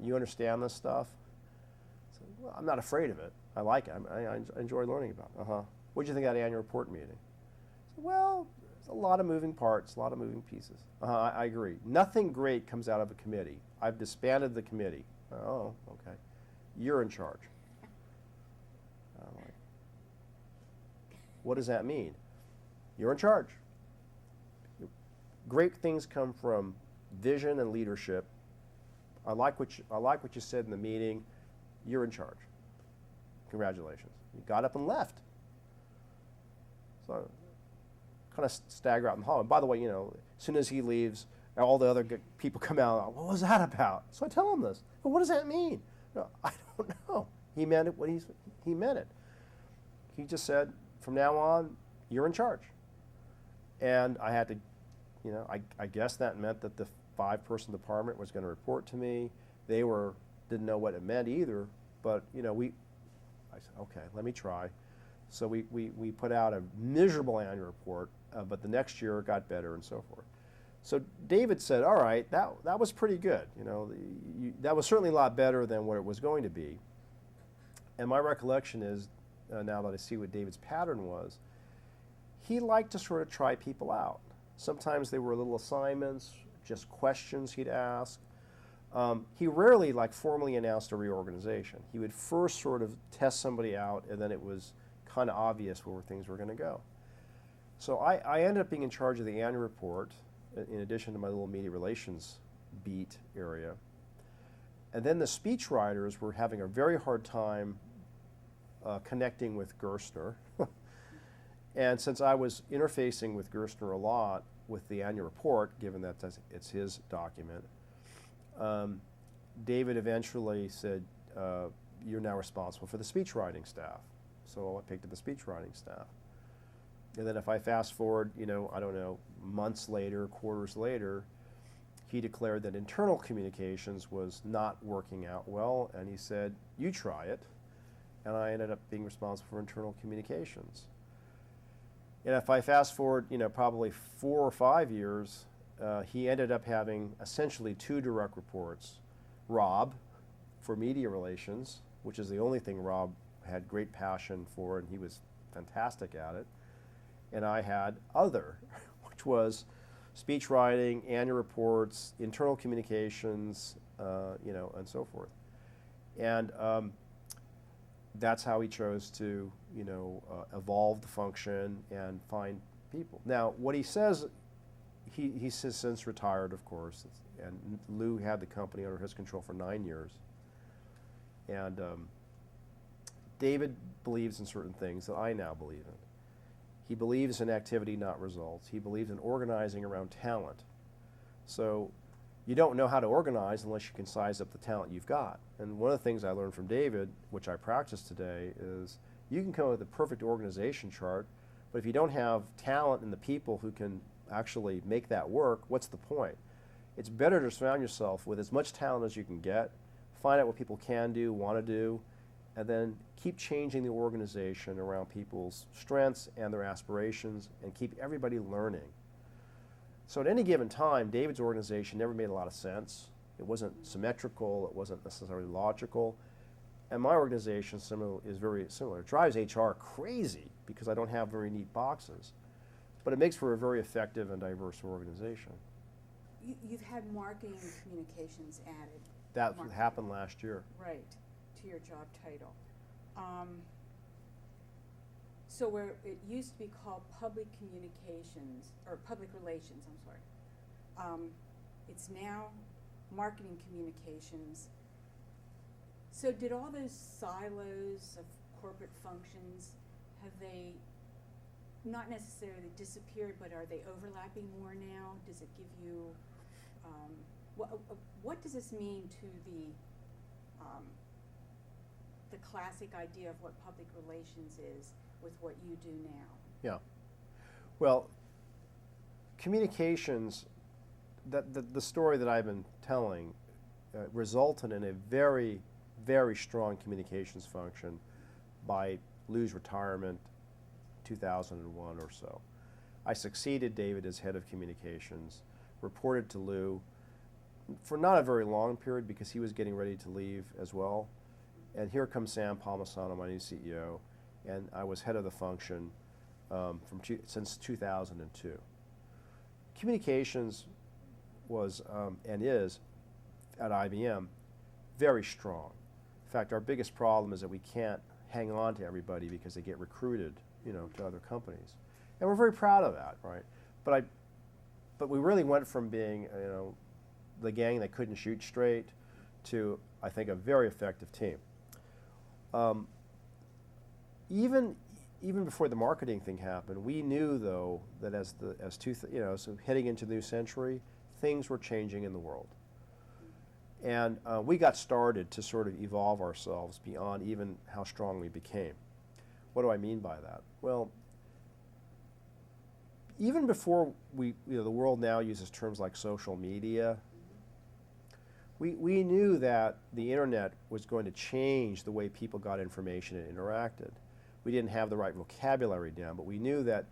You understand this stuff? I said, well, I'm not afraid of it. I like it. I enjoy learning about it. What did you think of that annual report meeting? I said, well, there's a lot of moving parts, a lot of moving pieces. I agree. Nothing great comes out of a committee. I've disbanded the committee. Oh, okay. You're in charge. I'm like, what does that mean? You're in charge. Great things come from vision and leadership. I like what you said in the meeting. You're in charge. Congratulations. You got up and left. So I kind of stagger out in the hall. And by the way, you know, as soon as he leaves, all the other people come out. What was that about? So I tell him this. Well, what does that mean? No, I don't know. He meant it. He meant it. He just said, from now on, you're in charge. And I had to, you know, I guess that meant that the 5-person department was going to report to me. They didn't know what it meant either. But you know, I said, okay, let me try. So we put out a miserable annual report, but the next year it got better and so forth. So David said, all right, that was pretty good. You know, that was certainly a lot better than what it was going to be. And my recollection is, now that I see what David's pattern was, he liked to sort of try people out. Sometimes they were little assignments, just questions he'd ask. He rarely formally announced a reorganization. He would first sort of test somebody out, and then it was kind of obvious where things were going to go. So I ended up being in charge of the annual report, in addition to my little media relations beat area. And then the speechwriters were having a very hard time connecting with Gerstner. And since I was interfacing with Gerstner a lot with the annual report, given that it's his document, David eventually said, you're now responsible for the speechwriting staff. So I picked up the speechwriting staff. And then if I fast forward, you know, I don't know, months later, quarters later, he declared that internal communications was not working out well, and he said, you try it. And I ended up being responsible for internal communications. And if I fast forward, you know, probably 4 or 5 years, he ended up having essentially 2 direct reports. Rob, for media relations, which is the only thing Rob had great passion for, and he was fantastic at it. And I had other, which was speech writing, annual reports, internal communications, you know, and so forth. And that's how he chose to, you know, evolve the function and find people. Now, what he says, he's since retired, of course, and Lou had the company under his control for 9 years. And David believes in certain things that I now believe in. He believes in activity, not results. He believes in organizing around talent. So you don't know how to organize unless you can size up the talent you've got. And one of the things I learned from David, which I practice today, is you can come up with a perfect organization chart, but if you don't have talent in the people who can actually make that work, what's the point? It's better to surround yourself with as much talent as you can get, find out what people can do, want to do, and then keep changing the organization around people's strengths and their aspirations, and keep everybody learning. So at any given time, David's organization never made a lot of sense. It wasn't symmetrical, it wasn't necessarily logical, And my organization is very similar. It drives HR crazy because I don't have very neat boxes, but it makes for a very effective and diverse organization. You've had marketing and communications added. That Marketing. happened last year. Right, to your job title. So where it used to be called public communications, or public relations, I'm sorry. It's now marketing communications. So did all those silos of corporate functions, have they not necessarily disappeared, but are they overlapping more now? Does it give you, what does this mean to the classic idea of what public relations is with what you do now? Yeah. Well, communications, the story that I've been telling resulted in a very, very strong communications function by Lou's retirement, 2001 or so. I succeeded David as head of communications, reported to Lou for not a very long period because he was getting ready to leave as well. And here comes Sam Palmisano, my new CEO, and I was head of the function since 2002. Communications was and is at IBM very strong. In fact, our biggest problem is that we can't hang on to everybody because they get recruited, to other companies, and we're very proud of that, right? But we really went from being, the gang that couldn't shoot straight to, I think, a very effective team. Even before the marketing thing happened, we knew though that so heading into the new century, things were changing in the world, and we got started to sort of evolve ourselves beyond even how strong we became. What do I mean by that? Well, even before the world now uses terms like social media, we knew that the internet was going to change the way people got information and interacted. We didn't have the right vocabulary down, but we knew that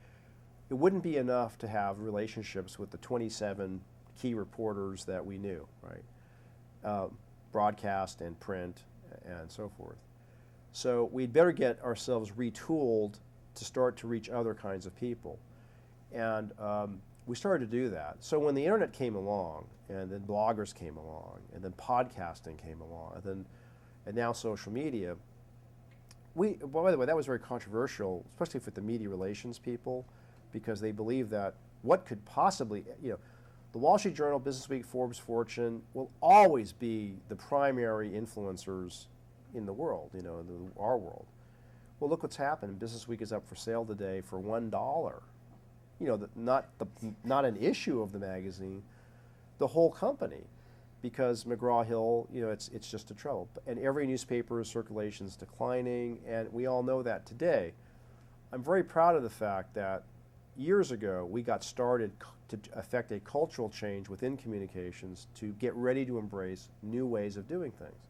it wouldn't be enough to have relationships with the 27 key reporters that we knew, right? Broadcast and print and so forth. So we'd better get ourselves retooled to start to reach other kinds of people. And we started to do that. So when the internet came along, and then bloggers came along, and then podcasting came along, and now social media, by the way, that was very controversial, especially for the media relations people, because they believe that what could possibly, the Wall Street Journal, Business Week, Forbes, Fortune will always be the primary influencers in the world, our world. Well, look what's happened. Business Week is up for sale today for $1. Not an issue of the magazine, the whole company, because McGraw-Hill, it's just a trouble. And every newspaper's circulation is declining, and we all know that today. I'm very proud of the fact that years ago we got started to affect a cultural change within communications to get ready to embrace new ways of doing things.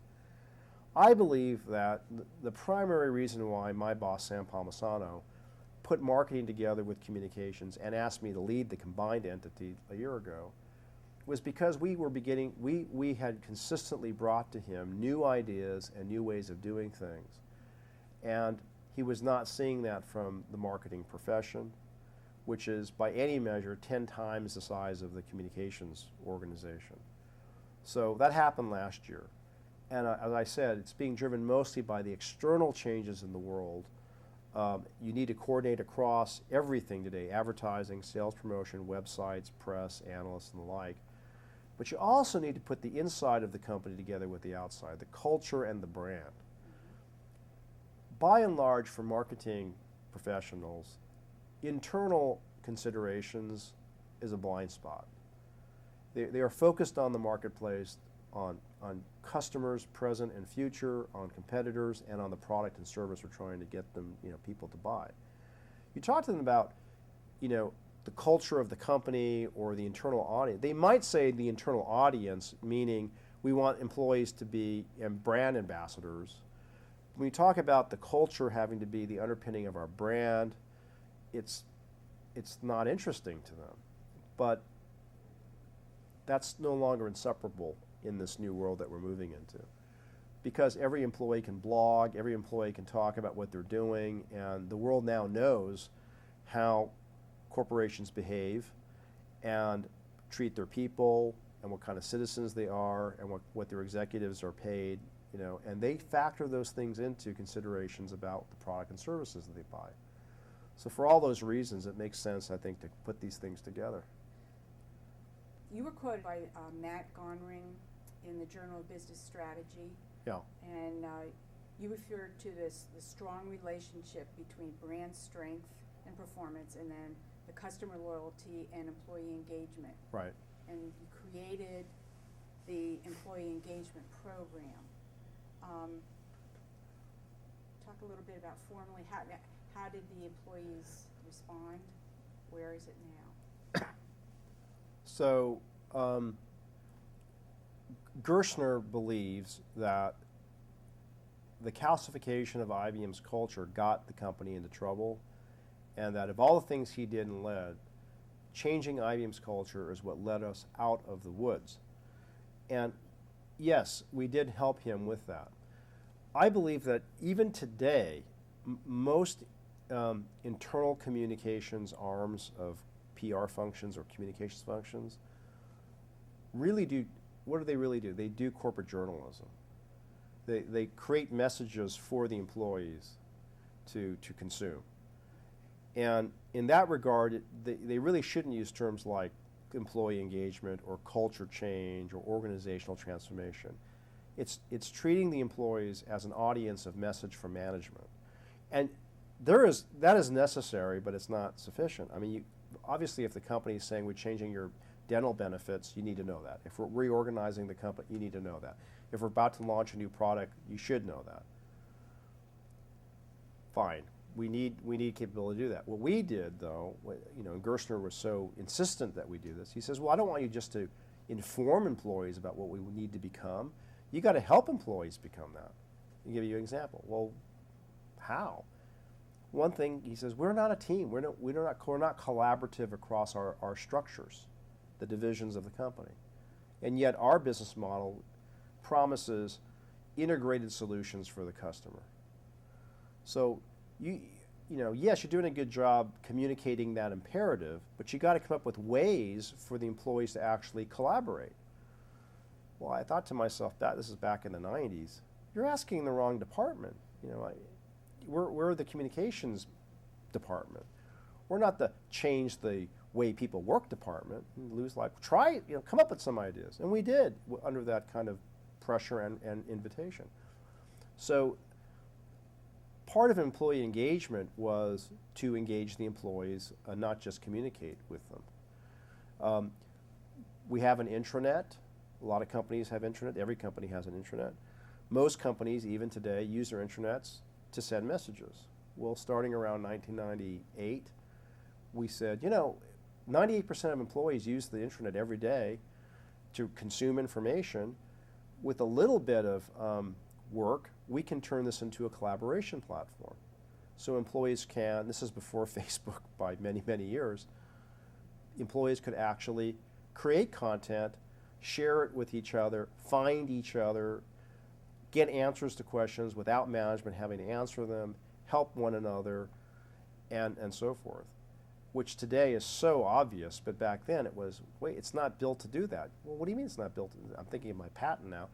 I believe that the primary reason why my boss, Sam Palmisano, put marketing together with communications and asked me to lead the combined entity a year ago was because we had consistently brought to him new ideas and new ways of doing things. And he was not seeing that from the marketing profession, which is by any measure 10 times the size of the communications organization. So that happened last year. And as I said, it's being driven mostly by the external changes in the world. You need to coordinate across everything today: advertising, sales promotion, websites, press, analysts, and the like. But you also need to put the inside of the company together with the outside, the culture and the brand. By and large, for marketing professionals, internal considerations is a blind spot. They are focused on the marketplace, on customers present and future, on competitors, and on the product and service we're trying to get them, people to buy. You talk to them about, the culture of the company or the internal audience. They might say the internal audience, meaning we want employees to be brand ambassadors. When we talk about the culture having to be the underpinning of our brand, it's not interesting to them. But that's no longer inseparable in this new world that we're moving into. because every employee can blog, every employee can talk about what they're doing, and the world now knows how corporations behave and treat their people and what kind of citizens they are and what their executives are paid, and they factor those things into considerations about the product and services that they buy. So for all those reasons, it makes sense, I think, to put these things together. You were quoted by Matt Gonring in the Journal of Business Strategy. Yeah. And you referred to the strong relationship between brand strength and performance, and then the customer loyalty and employee engagement. Right. And you created the employee engagement program. Talk a little bit about formally, how did the employees respond? Where is it now? So Gerstner believes that the calcification of IBM's culture got the company into trouble, and that of all the things he did and led, changing IBM's culture is what led us out of the woods. And yes, we did help him with that. I believe that even today, most internal communications arms of PR functions or communications functions really do, what do they really do? They do corporate journalism. They create messages for the employees to consume. And in that regard, they really shouldn't use terms like employee engagement or culture change or organizational transformation. It's treating the employees as an audience of message from management. And that is necessary, but it's not sufficient. I mean, obviously if the company is saying we're changing your dental benefits, you need to know that. If we're reorganizing the company, you need to know that. If we're about to launch a new product, you should know that. Fine. We need capability to do that. What we did, though, and Gerstner was so insistent that we do this, he says, well, I don't want you just to inform employees about what we need to become. You got to help employees become that. I'll give you an example. Well, how? One thing, he says, we're not a team. We're not collaborative across our structures, the divisions of the company. And yet our business model promises integrated solutions for the customer. So yes, you're doing a good job communicating that imperative, but you got to come up with ways for the employees to actually collaborate. Well, I thought to myself, this is back in the 90s, you're asking the wrong department. We're the communications department. We're not the change the way people work department. Lou's like, try, come up with some ideas. And we did, under that kind of pressure and invitation. So part of employee engagement was to engage the employees, not just communicate with them. We have an intranet. A lot of companies have intranet. Every company has an intranet. Most companies, even today, use their intranets to send messages. Well, starting around 1998, we said, 98% of employees use the intranet every day to consume information. With a little bit of work, we can turn this into a collaboration platform. So employees can, this is before Facebook by many, many years, employees could actually create content, share it with each other, find each other, get answers to questions without management having to answer them, help one another, and so forth. Which today is so obvious, but back then it was, wait, it's not built to do that. Well, what do you mean it's not built to do that? I'm thinking of my patent now.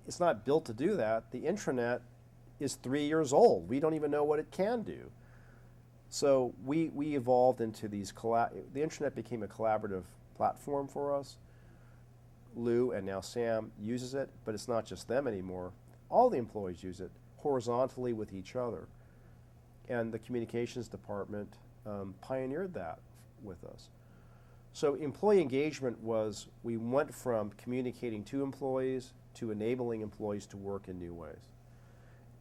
It's not built to do that. The intranet is 3 years old. We don't even know what it can do. So we evolved into these, the intranet became a collaborative platform for us. Lou and now Sam uses it, but it's not just them anymore. All the employees use it horizontally with each other. And the communications department pioneered that with us. So employee engagement was, we went from communicating to employees to enabling employees to work in new ways.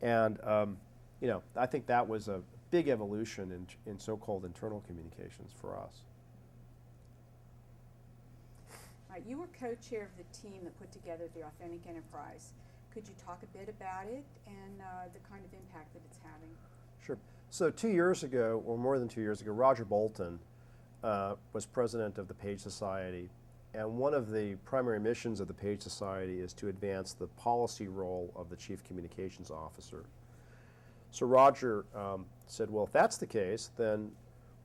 And I think that was a big evolution in so-called internal communications for us. You were co-chair of the team that put together the Authentic Enterprise. Could you talk a bit about it and the kind of impact that it's having? Sure. So 2 years ago, or more than 2 years ago, Roger Bolton was president of the Page Society, And one of the primary missions of the Page Society is to advance the policy role of the Chief Communications Officer. So Roger said, well, if that's the case, then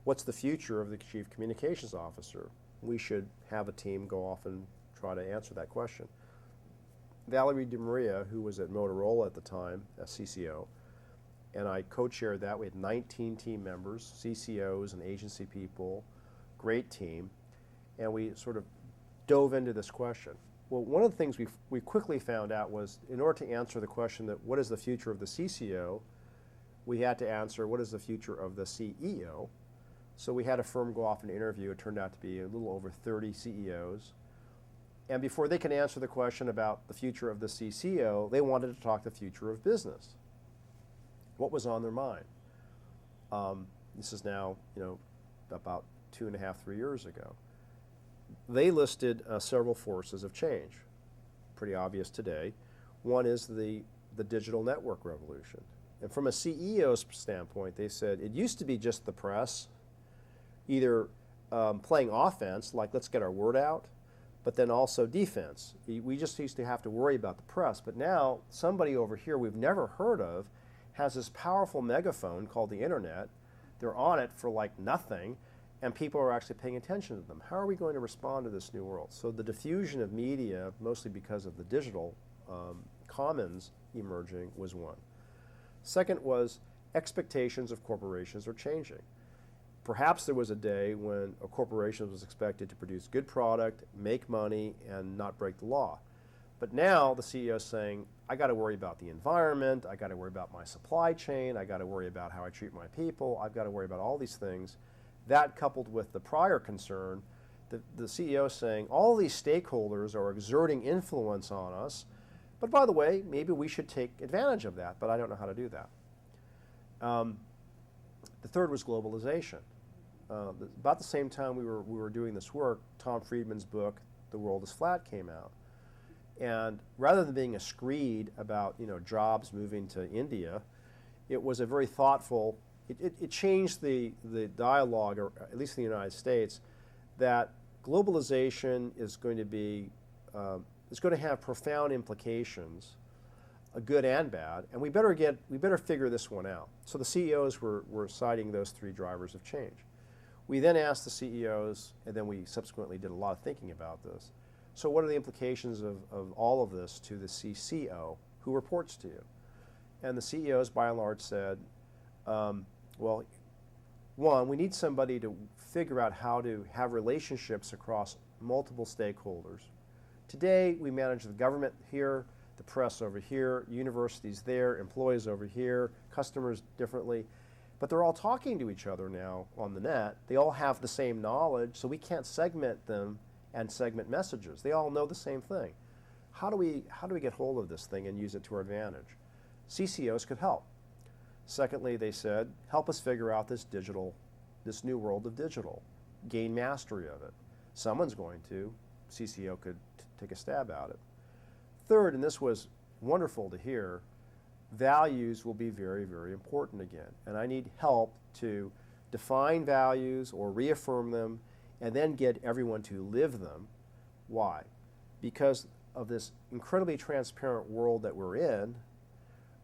what's the future of the Chief Communications Officer? We should have a team go off and try to answer that question. Valerie DeMaria, who was at Motorola at the time as CCO, and I co-chaired that. We had 19 team members, CCOs and agency people, great team, and we sort of dove into this question. Well, one of the things we quickly found out was in order to answer the question that what is the future of the CCO, we had to answer what is the future of the CEO. So we had a firm go off and interview. It turned out to be a little over 30 CEOs. And before they could answer the question about the future of the CCO, they wanted to talk the future of business. What was on their mind? This is now, about 2.5, 3 years ago. They listed several forces of change, pretty obvious today. One is the digital network revolution. And from a CEO's standpoint, they said it used to be just the press, either playing offense, like let's get our word out, but then also defense. We just used to have to worry about the press. But now somebody over here we've never heard of has this powerful megaphone called the internet. They're on it for like nothing, and people are actually paying attention to them. How are we going to respond to this new world? So the diffusion of media, mostly because of the digital commons emerging, was one. Second was expectations of corporations are changing. Perhaps there was a day when a corporation was expected to produce good product, make money, and not break the law. But now the CEO is saying, I got to worry about the environment, I got to worry about my supply chain, I got to worry about how I treat my people, I've got to worry about all these things. That coupled with the prior concern, the CEO is saying, all these stakeholders are exerting influence on us, but by the way, maybe we should take advantage of that, but I don't know how to do that. The third was globalization. About the same time we were doing this work, Tom Friedman's book, The World is Flat, came out. And rather than being a screed about jobs moving to India, it was a very thoughtful, it changed the dialogue, or at least in the United States, that globalization is going to have profound implications, good and bad, and we better figure this one out. So the CEOs were citing those three drivers of change. We then asked the CEOs, and then we subsequently did a lot of thinking about this. So what are the implications of all of this to the CCO who reports to you? And the CEOs, by and large, said, well, one, we need somebody to figure out how to have relationships across multiple stakeholders. Today, we manage the government here, the press over here, universities there, employees over here, customers differently. But they're all talking to each other now on the net. They all have the same knowledge, so we can't segment them and segment messages. They all know the same thing. How do we get hold of this thing and use it to our advantage? CCOs could help. Secondly, they said, help us figure out this new world of digital. Gain mastery of it. Someone's going to. CCO could take a stab at it. Third, and this was wonderful to hear, values will be very, very important again. And I need help to define values or reaffirm them and then get everyone to live them. Why? Because of this incredibly transparent world that we're in,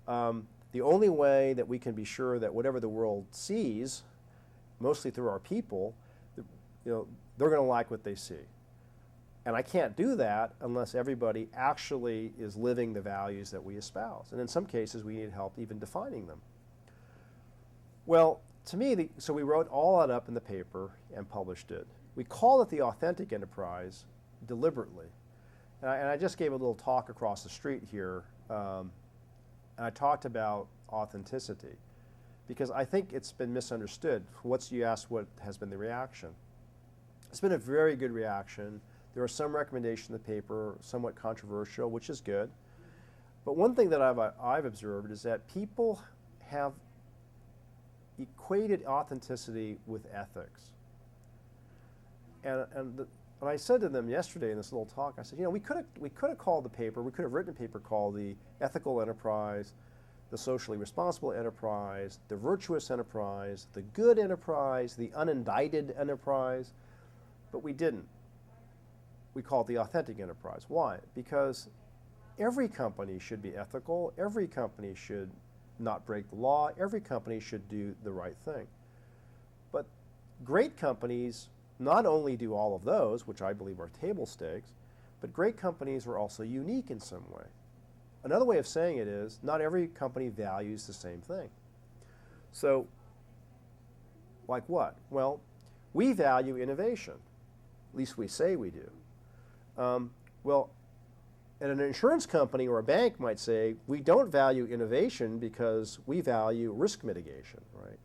the only way that we can be sure that whatever the world sees, mostly through our people, they're going to like what they see. And I can't do that unless everybody actually is living the values that we espouse. And in some cases, we need help even defining them. Well, to me, so we wrote all that up in the paper and published it. We call it the authentic enterprise deliberately. And I just gave a little talk across the street here, and I talked about authenticity, because I think it's been misunderstood. You asked what has been the reaction. It's been a very good reaction. There are some recommendations in the paper, somewhat controversial, which is good. But one thing that I've observed is that people have equated authenticity with ethics. And I said to them yesterday in this little talk, I said, we could have called the paper, we could have written a paper called the ethical enterprise, the socially responsible enterprise, the virtuous enterprise, the good enterprise, the unindicted enterprise, but we didn't. we call it the authentic enterprise. Why? Because every company should be ethical, every company should not break the law, every company should do the right thing. But great companies not only do all of those, which I believe are table stakes, but great companies are also unique in some way. Another way of saying it is, not every company values the same thing. So, like what? Well, we value innovation. At least we say we do. Well, and an insurance company or a bank might say, we don't value innovation because we value risk mitigation, right?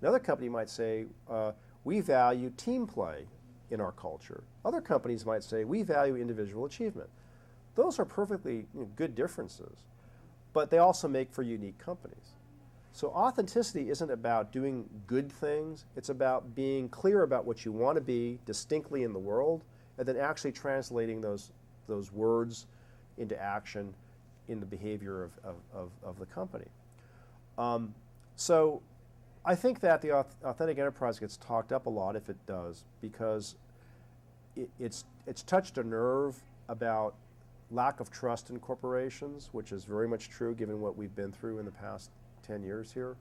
Another company might say, we value team play in our culture. Other companies might say, we value individual achievement. Those are perfectly good differences, but they also make for unique companies. So authenticity isn't about doing good things, it's about being clear about what you want to be distinctly in the world, and then actually translating those words into action in the behavior of the company. So I think that the authentic enterprise gets talked up a lot if it does, because it's touched a nerve about lack of trust in corporations, which is very much true given what we've been through in the past 10 years here.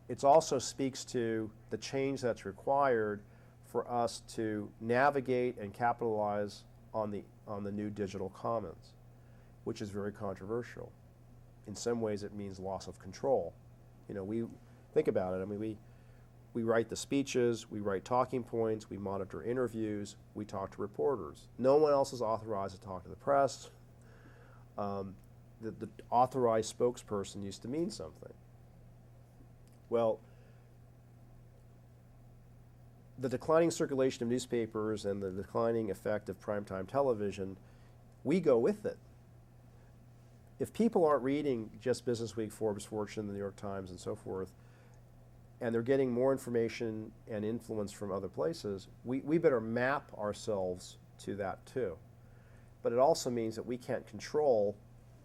It also speaks to the change that's required for us to navigate and capitalize on the new digital commons, which is very controversial. In some ways it means loss of control. You know, we think about it, I mean, we write the speeches, we write talking points, we monitor interviews, we talk to reporters. No one else is authorized to talk to the press. The authorized spokesperson used to mean something. Well, the declining circulation of newspapers and the declining effect of primetime television, we go with it. If people aren't reading just Business Week, Forbes, Fortune, the New York Times, and so forth, and they're getting more information and influence from other places, we better map ourselves to that too. But it also means that we can't control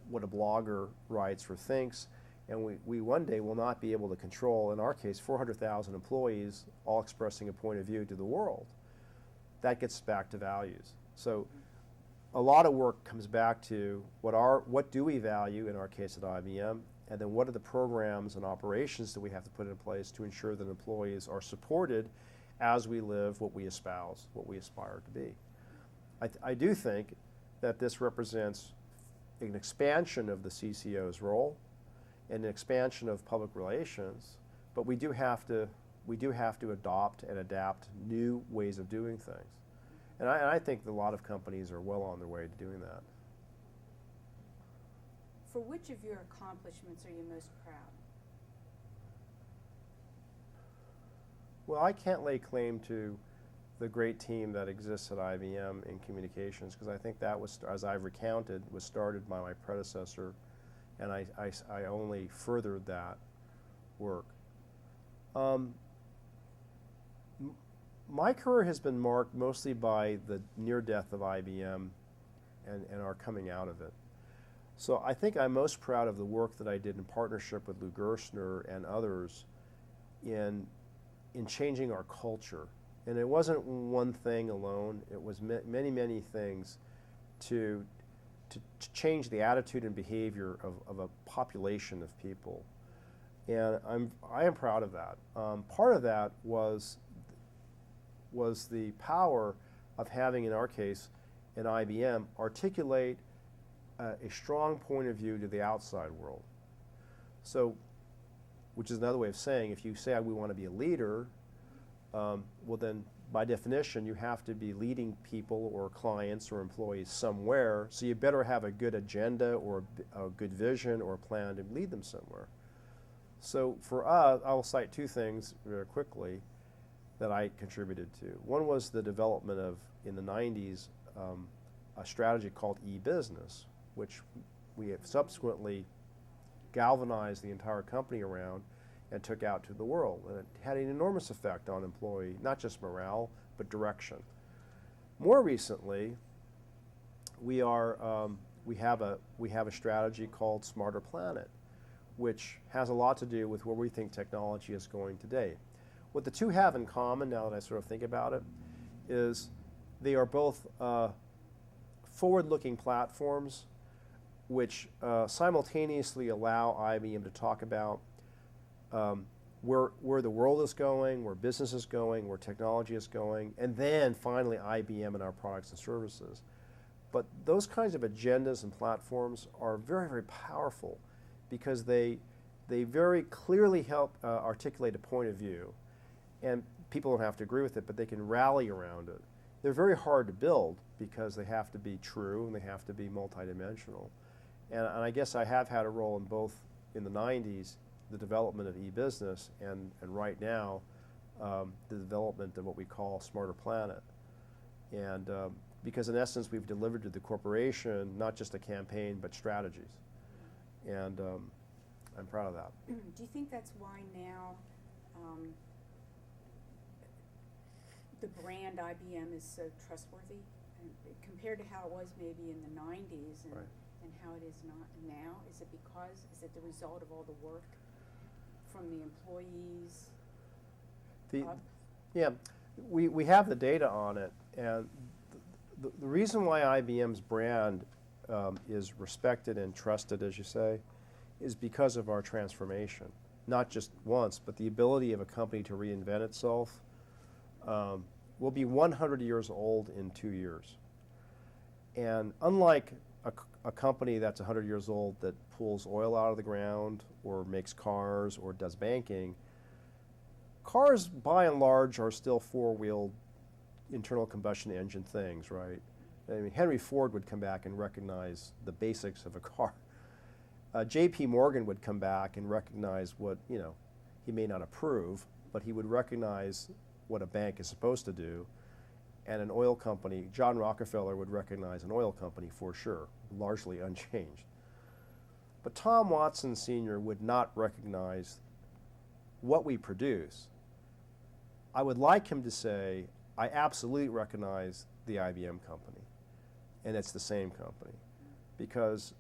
what a blogger writes or thinks, and we one day will not be able to control, in our case, 400,000 employees all expressing a point of view to the world. That gets back to values. So a lot of work comes back to what do we value, in our case at IBM, and then what are the programs and operations that we have to put in place to ensure that employees are supported as we live what we espouse, what we aspire to be. I do think that this represents an expansion of the CCO's role and an expansion of public relations, but we do have to adopt and adapt new ways of doing things. And I think that a lot of companies are well on their way to doing that. For which of your accomplishments are you most proud? Well, I can't lay claim to the great team that exists at IBM in communications, because I think that was, as I've recounted, was started by my predecessor, and I only furthered that work. My career has been marked mostly by the near death of IBM and our coming out of it. So I think I'm most proud of the work that I did in partnership with Lou Gerstner and others in changing our culture. And it wasn't one thing alone, it was many, many things to change the attitude and behavior of a population of people. And I am proud of that. Part of that was the power of having, in our case, an IBM articulate a strong point of view to the outside world. So, which is another way of saying, if you say we want to be a leader, well then, by definition, you have to be leading people or clients or employees somewhere, so you better have a good agenda or a good vision or a plan to lead them somewhere. So for us, I will cite two things very quickly that I contributed to. One was the development of, in the 90s, a strategy called e-business, which we have subsequently galvanized the entire company around and took out to the world. And it had an enormous effect on employee, not just morale, but direction. More recently, we have a strategy called Smarter Planet, which has a lot to do with where we think technology is going today. What the two have in common, now that I sort of think about it, is they are both forward-looking platforms which simultaneously allow IBM to talk about where the world is going, where business is going, where technology is going, and then finally IBM and our products and services. But those kinds of agendas and platforms are very, very powerful because they very clearly help articulate a point of view. And people don't have to agree with it, but they can rally around it. They're very hard to build because they have to be true and they have to be multidimensional. And I guess I have had a role in both, in the 90s, the development of e-business, and right now, the development of what we call Smarter Planet. And because in essence, we've delivered to the corporation not just a campaign, but strategies. And I'm proud of that. Do you think that's why now the brand IBM is so trustworthy, and compared to how it was maybe in the 90s and, Right. and how it is not now? Is it the result of all the work from the employees up? Yeah, we have the data on it, and the reason why IBM's brand is respected and trusted, as you say, is because of our transformation. Not just once, but the ability of a company to reinvent itself. Will be 100 years old in 2 years. And unlike a company that's 100 years old that pulls oil out of the ground or makes cars or does banking, cars by and large are still four-wheeled internal combustion engine things, right? I mean, Henry Ford would come back and recognize the basics of a car. J.P. Morgan would come back and recognize what, he may not approve, but he would recognize what a bank is supposed to do. And an oil company, John Rockefeller would recognize an oil company for sure, largely unchanged. But Tom Watson Sr. would not recognize what we produce. I would like him to say, I absolutely recognize the IBM company, and it's the same company, because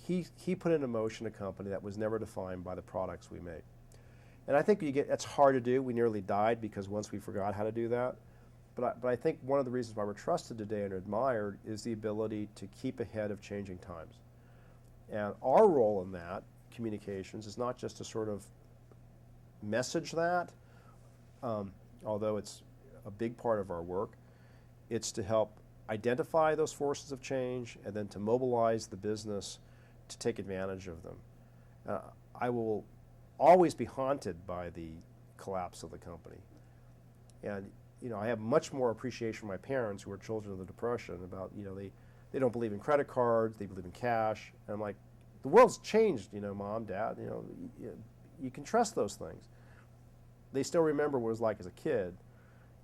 he put into motion a company that was never defined by the products we make. And I think it's hard to do. We nearly died because once we forgot how to do that. But I think one of the reasons why we're trusted today and admired is the ability to keep ahead of changing times. And our role in that, communications, is not just to sort of message that, although it's a big part of our work. It's to help identify those forces of change and then to mobilize the business to take advantage of them. I will always be haunted by the collapse of the company. And I have much more appreciation for my parents, who are children of the Depression, about, they don't believe in credit cards, they believe in cash. And I'm like, the world's changed, Mom, Dad, you can trust those things. They still remember what it was like as a kid,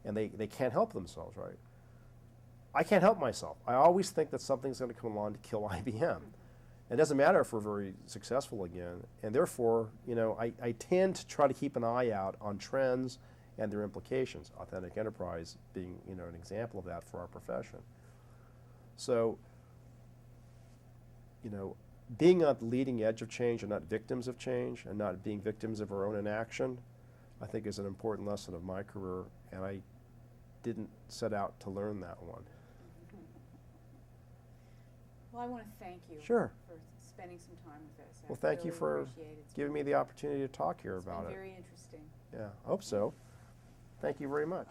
and they can't help themselves, right? I can't help myself. I always think that something's going to come along to kill IBM. It doesn't matter if we're very successful again, and therefore, I tend to try to keep an eye out on trends and their implications. Authentic enterprise being, an example of that for our profession. So, being on the leading edge of change and not victims of change, and not being victims of our own inaction, I think is an important lesson of my career, and I didn't set out to learn that one. Well, I want to thank you Sure. for spending some time with us. Well, thank you really for appreciate it. It's giving me been- the opportunity to talk here it's about been it. very interesting. Yeah, I hope so. Thank you very much.